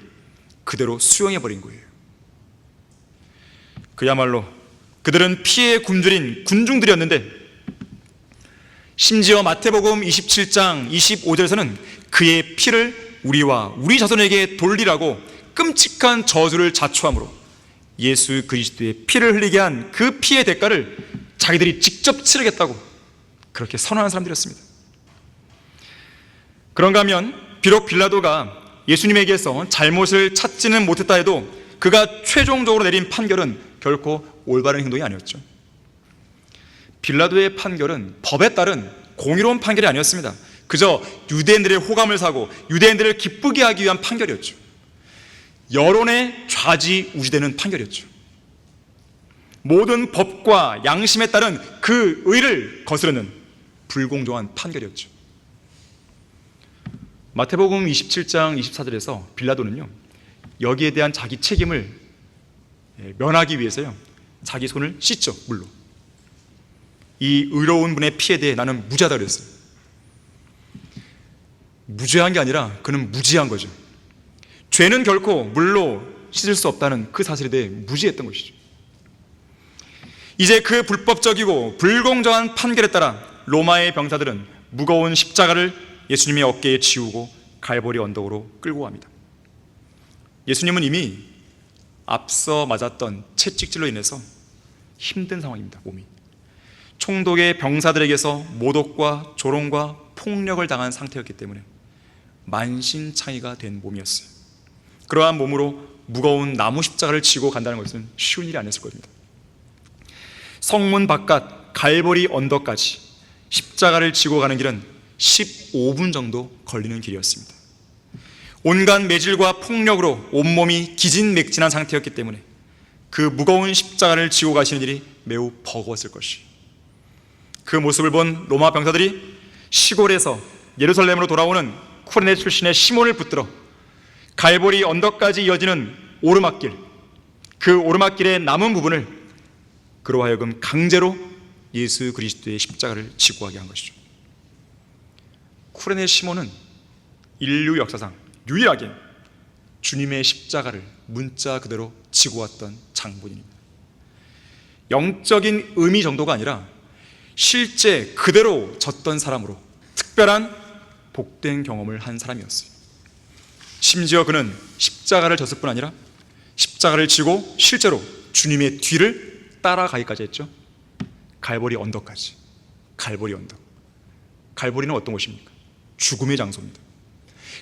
그대로 수용해버린 거예요. 그야말로 그들은 피해 굶주린 군중들이었는데, 심지어 마태복음 27장 25절에서는 그의 피를 우리와 우리 자손에게 돌리라고 끔찍한 저주를 자초함으로 예수 그리스도의 피를 흘리게 한 그 피의 대가를 자기들이 직접 치르겠다고 그렇게 선언한 사람들이었습니다. 그런가 하면 비록 빌라도가 예수님에게서 잘못을 찾지는 못했다 해도 그가 최종적으로 내린 판결은 결코 올바른 행동이 아니었죠. 빌라도의 판결은 법에 따른 공의로운 판결이 아니었습니다. 그저 유대인들의 호감을 사고 유대인들을 기쁘게 하기 위한 판결이었죠. 여론에 좌지우지되는 판결이었죠. 모든 법과 양심에 따른 그 의를 거스르는 불공정한 판결이었죠. 마태복음 27장 24절에서 빌라도는요, 여기에 대한 자기 책임을 면하기 위해서요, 자기 손을 씻죠, 물로. 이 의로운 분의 피에 대해 나는 무죄하다 그랬어요. 무죄한 게 아니라 그는 무지한 거죠. 죄는 결코 물로 씻을 수 없다는 그 사실에 대해 무지했던 것이죠. 이제 그 불법적이고 불공정한 판결에 따라 로마의 병사들은 무거운 십자가를 예수님의 어깨에 지우고 갈보리 언덕으로 끌고 갑니다. 예수님은 이미 앞서 맞았던 채찍질로 인해서 힘든 상황입니다. 몸이 총독의 병사들에게서 모독과 조롱과 폭력을 당한 상태였기 때문에 만신창이가 된 몸이었어요. 그러한 몸으로 무거운 나무 십자가를 지고 간다는 것은 쉬운 일이 아니었을 겁니다. 성문 바깥 갈보리 언덕까지 십자가를 지고 가는 길은 15분 정도 걸리는 길이었습니다. 온갖 매질과 폭력으로 온몸이 기진맥진한 상태였기 때문에 그 무거운 십자가를 지고 가시는 일이 매우 버거웠을 것이에요. 그 모습을 본 로마 병사들이 시골에서 예루살렘으로 돌아오는 쿠레네 출신의 시몬을 붙들어 갈보리 언덕까지 이어지는 오르막길, 그 오르막길의 남은 부분을 그로 하여금 강제로 예수 그리스도의 십자가를 지고 가게 한 것이죠. 쿠레네 시몬은 인류 역사상 유일하게 주님의 십자가를 문자 그대로 지고 왔던 장본인입니다. 영적인 의미 정도가 아니라 실제 그대로 졌던 사람으로 특별한 복된 경험을 한 사람이었어요. 심지어 그는 십자가를 졌을 뿐 아니라 십자가를 지고 실제로 주님의 뒤를 따라가기까지 했죠. 갈보리 언덕까지. 갈보리 언덕. 갈보리는 어떤 곳입니까? 죽음의 장소입니다.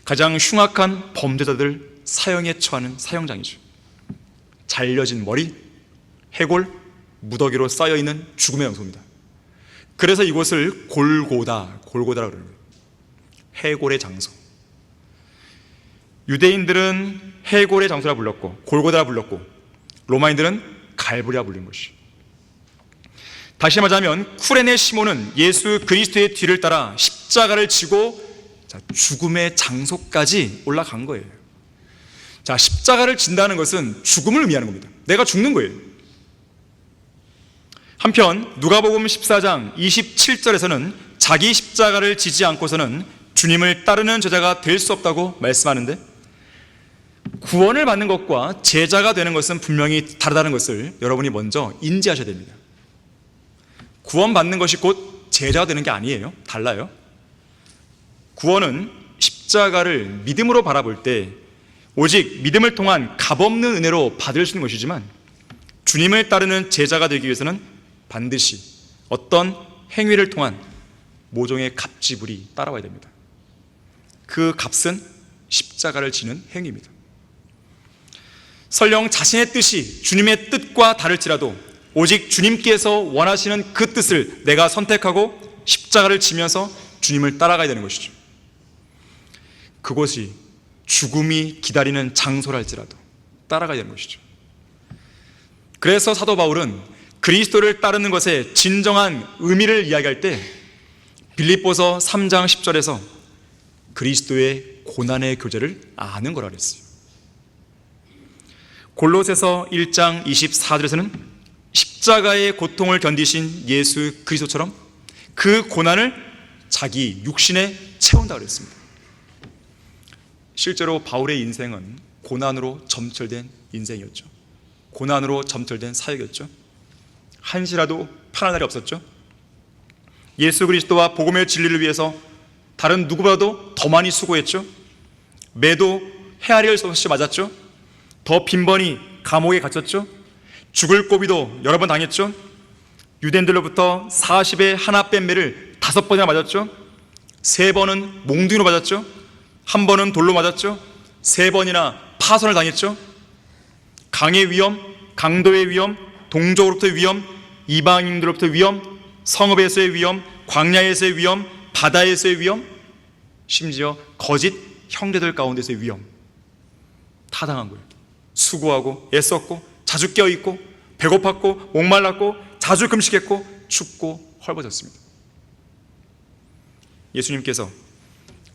가장 흉악한 범죄자들 사형에 처하는 사형장이죠. 잘려진 머리, 해골, 무더기로 쌓여있는 죽음의 장소입니다. 그래서 이곳을 골고다라고 그러는 거예요. 해골의 장소. 유대인들은 해골의 장소라 불렀고 골고다라 불렀고 로마인들은 갈보리라 불린 것이죠. 다시 말하자면 쿠레네 시몬은 예수 그리스도의 뒤를 따라 십자가를 지고 죽음의 장소까지 올라간 거예요. 자, 십자가를 진다는 것은 죽음을 의미하는 겁니다. 내가 죽는 거예요. 한편 누가복음 14장 27절에서는 자기 십자가를 지지 않고서는 주님을 따르는 제자가 될 수 없다고 말씀하는데, 구원을 받는 것과 제자가 되는 것은 분명히 다르다는 것을 여러분이 먼저 인지하셔야 됩니다. 구원받는 것이 곧 제자가 되는 게 아니에요. 달라요. 구원은 십자가를 믿음으로 바라볼 때 오직 믿음을 통한 값없는 은혜로 받을 수 있는 것이지만, 주님을 따르는 제자가 되기 위해서는 반드시 어떤 행위를 통한 모종의 값지불이 따라와야 됩니다. 그 값은 십자가를 지는 행위입니다. 설령 자신의 뜻이 주님의 뜻과 다를지라도 오직 주님께서 원하시는 그 뜻을 내가 선택하고 십자가를 지면서 주님을 따라가야 되는 것이죠. 그것이 죽음이 기다리는 장소랄지라도 따라가야 되는 것이죠. 그래서 사도 바울은 그리스도를 따르는 것의 진정한 의미를 이야기할 때 빌립보서 3장 10절에서 그리스도의 고난의 교제를 아는 거라 그랬어요. 골로새서 1장 24절에서는 십자가의 고통을 견디신 예수 그리스도처럼 그 고난을 자기 육신에 채운다 그랬습니다. 실제로 바울의 인생은 고난으로 점철된 인생이었죠. 고난으로 점철된 사역이었죠. 한시라도 편한 날이 없었죠. 예수 그리스도와 복음의 진리를 위해서 다른 누구보다도 더 많이 수고했죠. 매도 헤아릴 수 없이 맞았죠. 더 빈번히 감옥에 갇혔죠. 죽을 고비도 여러 번 당했죠. 유대인들로부터 40의 하나 뺀 매를 5번이나 맞았죠. 3번은 몽둥이로 맞았죠. 1번은 돌로 맞았죠. 3번이나 파손을 당했죠. 강의 위험, 강도의 위험, 동족으로부터의 위험, 이방인들로부터의 위험, 성읍에서의 위험, 광야에서의 위험, 바다에서의 위험, 심지어 거짓 형제들 가운데서의 위험 다 당한 거예요. 수고하고 애썼고 자주 깨어있고 배고팠고 목말랐고 자주 금식했고 춥고 헐벗었습니다. 예수님께서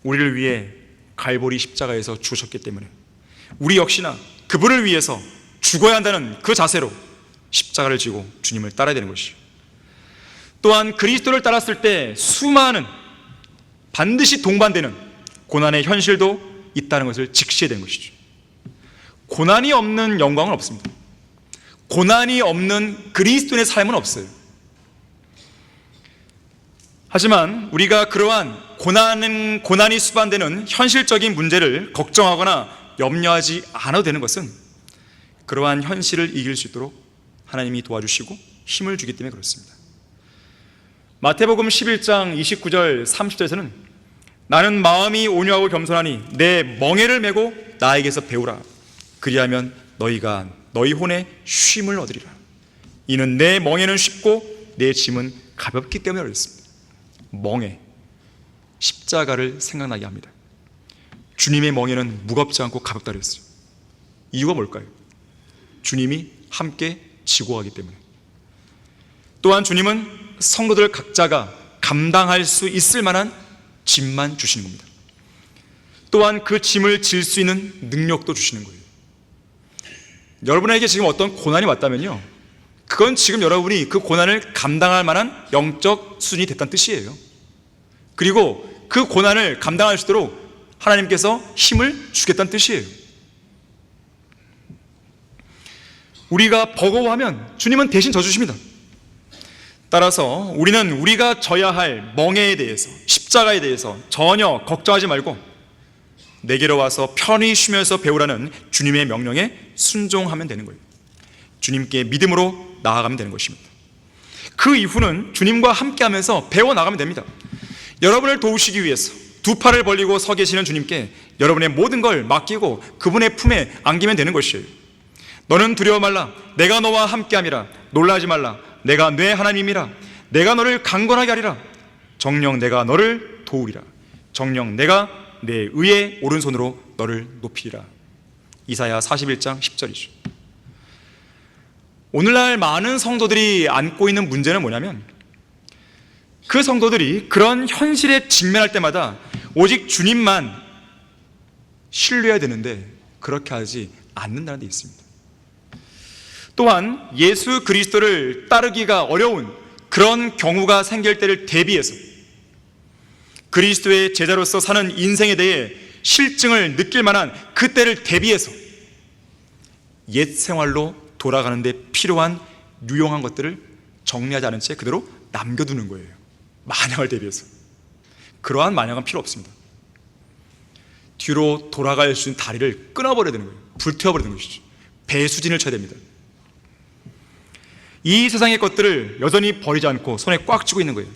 우리를 위해 갈보리 십자가에서 죽으셨기 때문에 우리 역시나 그분을 위해서 죽어야 한다는 그 자세로 십자가를 지고 주님을 따라야 되는 것이죠. 또한 그리스도를 따랐을 때 수많은 반드시 동반되는 고난의 현실도 있다는 것을 직시해야 되는 것이죠. 고난이 없는 영광은 없습니다. 고난이 없는 그리스도인의 삶은 없어요. 하지만 우리가 그러한 고난이 수반되는 현실적인 문제를 걱정하거나 염려하지 않아도 되는 것은 그러한 현실을 이길 수 있도록 하나님이 도와주시고 힘을 주기 때문에 그렇습니다. 마태복음 11장 29절 30절에서는 나는 마음이 온유하고 겸손하니 내 멍에를 메고 나에게서 배우라. 그리하면 너희가 너희 혼에 쉼을 얻으리라. 이는 내 멍에는 쉽고 내 짐은 가볍기 때문에 그렇습니다. 멍에, 십자가를 생각나게 합니다. 주님의 멍에는 무겁지 않고 가볍다 그랬어요. 이유가 뭘까요? 주님이 함께 지고 가기 때문에. 또한 주님은 성도들 각자가 감당할 수 있을 만한 짐만 주시는 겁니다. 또한 그 짐을 질 수 있는 능력도 주시는 거예요. 여러분에게 지금 어떤 고난이 왔다면요, 그건 지금 여러분이 그 고난을 감당할 만한 영적 수준이 됐다는 뜻이에요. 그리고 그 고난을 감당할 수 있도록 하나님께서 힘을 주겠다는 뜻이에요. 우리가 버거워하면 주님은 대신 져주십니다. 따라서 우리는 우리가 져야 할 멍에에 대해서, 십자가에 대해서 전혀 걱정하지 말고 내게로 와서 편히 쉬면서 배우라는 주님의 명령에 순종하면 되는 거예요. 주님께 믿음으로 나아가면 되는 것입니다. 그 이후는 주님과 함께하면서 배워나가면 됩니다. 여러분을 도우시기 위해서, 두 팔을 벌리고 서 계시는 주님께 여러분의 모든 걸 맡기고 그분의 품에 안기면 되는 것이에요. 너는 두려워 말라. 내가 너와 함께함이라. 놀라지 말라. 내가 내 하나님이라. 내가 너를 강건하게 하리라. 정녕 내가 너를 도우리라. 정녕 내가 내 의의 오른손으로 너를 높이리라. 이사야 41장 10절이죠. 오늘날 많은 성도들이 안고 있는 문제는 뭐냐면, 그 성도들이 그런 현실에 직면할 때마다 오직 주님만 신뢰해야 되는데 그렇게 하지 않는다는 데 있습니다. 또한 예수 그리스도를 따르기가 어려운 그런 경우가 생길 때를 대비해서 그리스도의 제자로서 사는 인생에 대해 실증을 느낄 만한 그때를 대비해서 옛 생활로 돌아가는 데 필요한 유용한 것들을 정리하지 않은 채 그대로 남겨두는 거예요. 만약을 대비해서. 그러한 만약은 필요 없습니다. 뒤로 돌아갈 수 있는 다리를 끊어버려야 되는 거예요. 불태워버리는 것이죠. 배수진을 쳐야 됩니다. 이 세상의 것들을 여전히 버리지 않고 손에 꽉 쥐고 있는 거예요.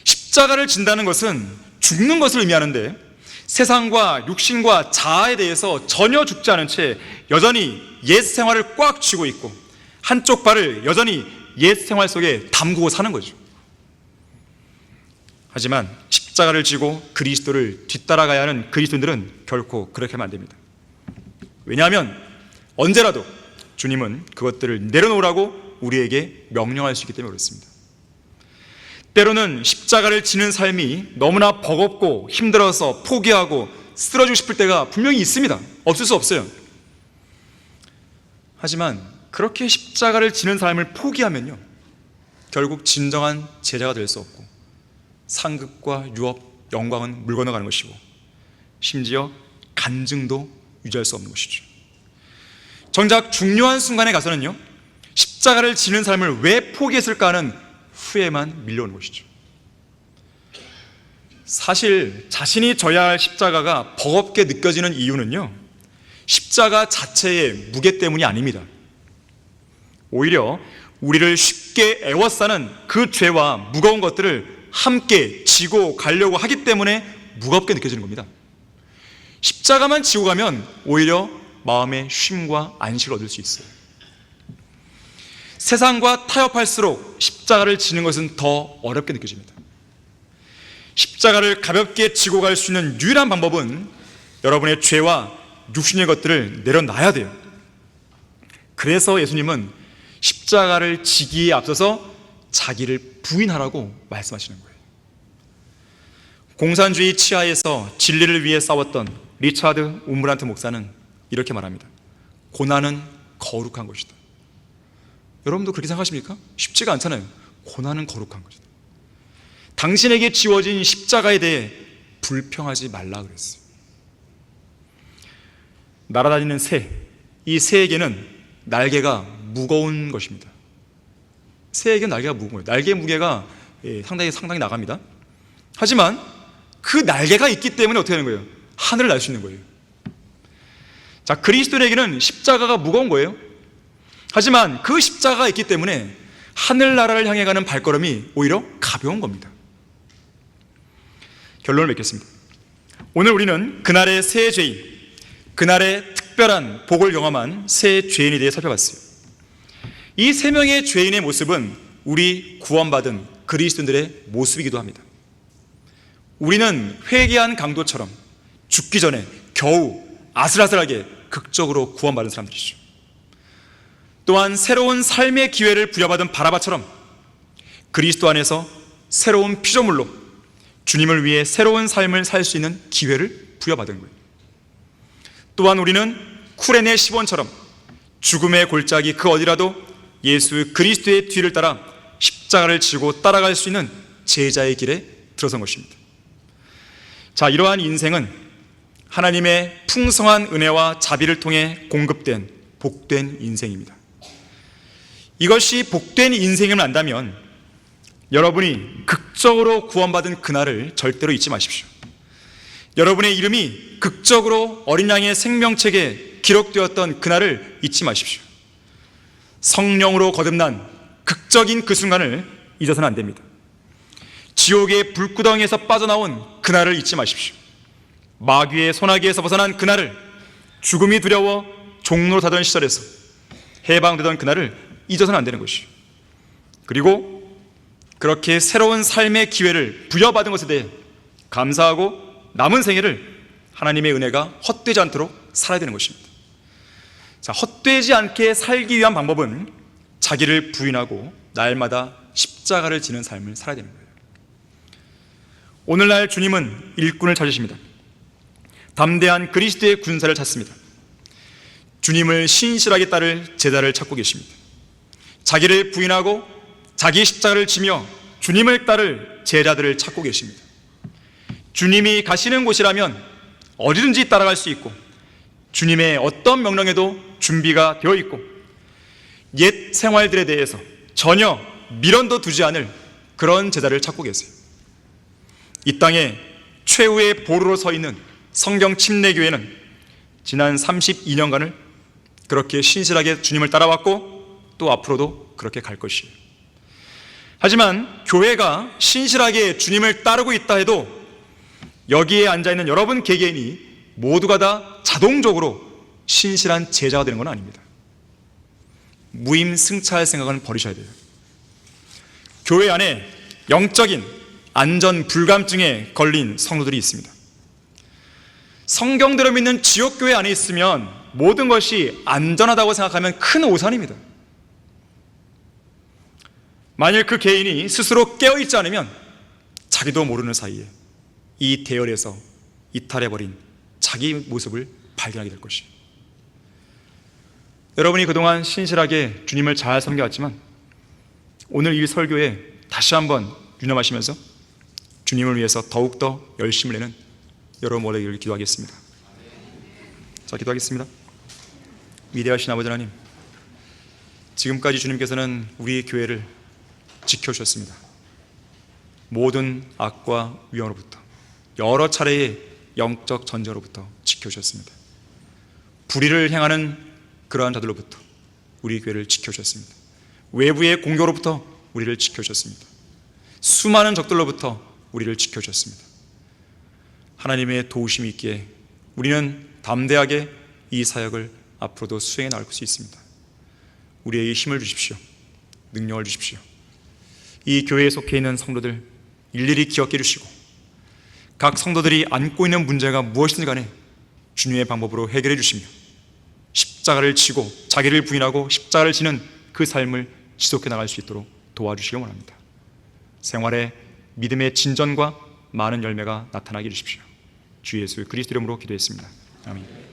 십자가를 진다는 것은 죽는 것을 의미하는데, 세상과 육신과 자아에 대해서 전혀 죽지 않은 채 여전히 옛 생활을 꽉 쥐고 있고 한쪽 발을 여전히 옛 생활 속에 담그고 사는 거죠. 하지만 십자가를 지고 그리스도를 뒤따라가야 하는 그리스도인들은 결코 그렇게 하면 안 됩니다. 왜냐하면 언제라도 주님은 그것들을 내려놓으라고 우리에게 명령할 수 있기 때문에 그렇습니다. 때로는 십자가를 지는 삶이 너무나 버겁고 힘들어서 포기하고 쓰러지고 싶을 때가 분명히 있습니다. 없을 수 없어요. 하지만 그렇게 십자가를 지는 삶을 포기하면요, 결국 진정한 제자가 될 수 없고 상급과 유업, 영광은 물 건너가는 것이고 심지어 간증도 유지할 수 없는 것이죠. 정작 중요한 순간에 가서는요, 십자가를 지는 삶을 왜 포기했을까 하는 후회만 밀려오는 것이죠. 사실 자신이 져야 할 십자가가 버겁게 느껴지는 이유는요, 십자가 자체의 무게 때문이 아닙니다. 오히려 우리를 쉽게 애워싸는 그 죄와 무거운 것들을 함께 지고 가려고 하기 때문에 무겁게 느껴지는 겁니다. 십자가만 지고 가면 오히려 마음의 쉼과 안식을 얻을 수 있어요. 세상과 타협할수록 십자가를 지는 것은 더 어렵게 느껴집니다. 십자가를 가볍게 지고 갈 수 있는 유일한 방법은 여러분의 죄와 육신의 것들을 내려놔야 돼요. 그래서 예수님은 십자가를 지기에 앞서서 자기를 부인하라고 말씀하시는 거예요. 공산주의 치하에서 진리를 위해 싸웠던 리차드 우므란트 목사는 이렇게 말합니다. 고난은 거룩한 것이다. 여러분도 그렇게 생각하십니까? 쉽지가 않잖아요. 고난은 거룩한 것이다. 당신에게 지워진 십자가에 대해 불평하지 말라 그랬어요. 날아다니는 새, 이 새에게는 날개가 무거운 것입니다. 새에게는 날개가 무거운 거예요. 날개의 무게가 상당히 나갑니다. 하지만 그 날개가 있기 때문에 어떻게 하는 거예요? 하늘을 날 수 있는 거예요. 자, 그리스도인에게는 십자가가 무거운 거예요. 하지만 그 십자가가 있기 때문에 하늘나라를 향해 가는 발걸음이 오히려 가벼운 겁니다. 결론을 맺겠습니다. 오늘 우리는 그날의 새 죄인, 그날의 특별한 복을 경험한 새 죄인에 대해 살펴봤어요. 이 세 명의 죄인의 모습은 우리 구원받은 그리스도인들의 모습이기도 합니다. 우리는 회개한 강도처럼 죽기 전에 겨우 아슬아슬하게 극적으로 구원받은 사람들이죠. 또한 새로운 삶의 기회를 부여받은 바라바처럼 그리스도 안에서 새로운 피조물로 주님을 위해 새로운 삶을 살 수 있는 기회를 부여받은 거예요. 또한 우리는 쿠레네 시몬처럼 죽음의 골짜기 그 어디라도 예수 그리스도의 뒤를 따라 십자가를 지고 따라갈 수 있는 제자의 길에 들어선 것입니다. 자, 이러한 인생은 하나님의 풍성한 은혜와 자비를 통해 공급된 복된 인생입니다. 이것이 복된 인생임을 안다면 여러분이 극적으로 구원받은 그날을 절대로 잊지 마십시오. 여러분의 이름이 극적으로 어린 양의 생명책에 기록되었던 그날을 잊지 마십시오. 성령으로 거듭난 극적인 그 순간을 잊어서는 안 됩니다. 지옥의 불구덩이에서 빠져나온 그날을 잊지 마십시오. 마귀의 소나기에서 벗어난 그날을, 죽음이 두려워 종로로 사던 시절에서 해방되던 그날을 잊어서는 안 되는 것이죠. 그리고 그렇게 새로운 삶의 기회를 부여받은 것에 대해 감사하고 남은 생애를 하나님의 은혜가 헛되지 않도록 살아야 되는 것입니다. 자, 헛되지 않게 살기 위한 방법은 자기를 부인하고 날마다 십자가를 지는 삶을 살아야 되는 거예요. 오늘날 주님은 일꾼을 찾으십니다. 담대한 그리스도의 군사를 찾습니다. 주님을 신실하게 따를 제자를 찾고 계십니다. 자기를 부인하고 자기 십자가를 지며 주님을 따를 제자들을 찾고 계십니다. 주님이 가시는 곳이라면 어디든지 따라갈 수 있고, 주님의 어떤 명령에도 준비가 되어 있고, 옛 생활들에 대해서 전혀 미련도 두지 않을 그런 제자를 찾고 계세요. 이 땅에 최후의 보루로 서 있는 성경 침례교회는 지난 32년간을 그렇게 신실하게 주님을 따라왔고 또 앞으로도 그렇게 갈 것이에요. 하지만 교회가 신실하게 주님을 따르고 있다 해도 여기에 앉아있는 여러분 개개인이 모두가 다 자동적으로 신실한 제자가 되는 건 아닙니다. 무임승차할 생각은 버리셔야 돼요. 교회 안에 영적인 안전 불감증에 걸린 성도들이 있습니다. 성경대로 믿는 지옥교회 안에 있으면 모든 것이 안전하다고 생각하면 큰 오산입니다. 만일 그 개인이 스스로 깨어있지 않으면 자기도 모르는 사이에 이 대열에서 이탈해버린 자기 모습을 발견하게 될 것이에요. 여러분이 그동안 신실하게 주님을 잘 섬겨왔지만 오늘 이 설교에 다시 한번 유념하시면서 주님을 위해서 더욱더 열심을 내는 여러분 모두에게 기도하겠습니다. 자, 기도하겠습니다. 위대하신 아버지 하나님, 지금까지 주님께서는 우리 교회를 지켜주셨습니다. 모든 악과 위험으로부터, 여러 차례의 영적 전쟁으로부터 지켜주셨습니다. 불의를 행하는 그러한 자들로부터 우리 교회를 지켜주셨습니다. 외부의 공격으로부터 우리를 지켜주셨습니다. 수많은 적들로부터 우리를 지켜주셨습니다. 하나님의 도우심이 있기에 우리는 담대하게 이 사역을 앞으로도 수행해 나갈 수 있습니다. 우리에게 힘을 주십시오. 능력을 주십시오. 이 교회에 속해 있는 성도들 일일이 기억해 주시고, 각 성도들이 안고 있는 문제가 무엇이든 간에 주님의 방법으로 해결해 주시며 십자가를 지고 자기를 부인하고 십자가를 지는 그 삶을 지속해 나갈 수 있도록 도와주시기 원합니다. 생활에 믿음의 진전과 많은 열매가 나타나게 해주십시오. 주 예수 그리스도 이름으로 기도했습니다. 아멘.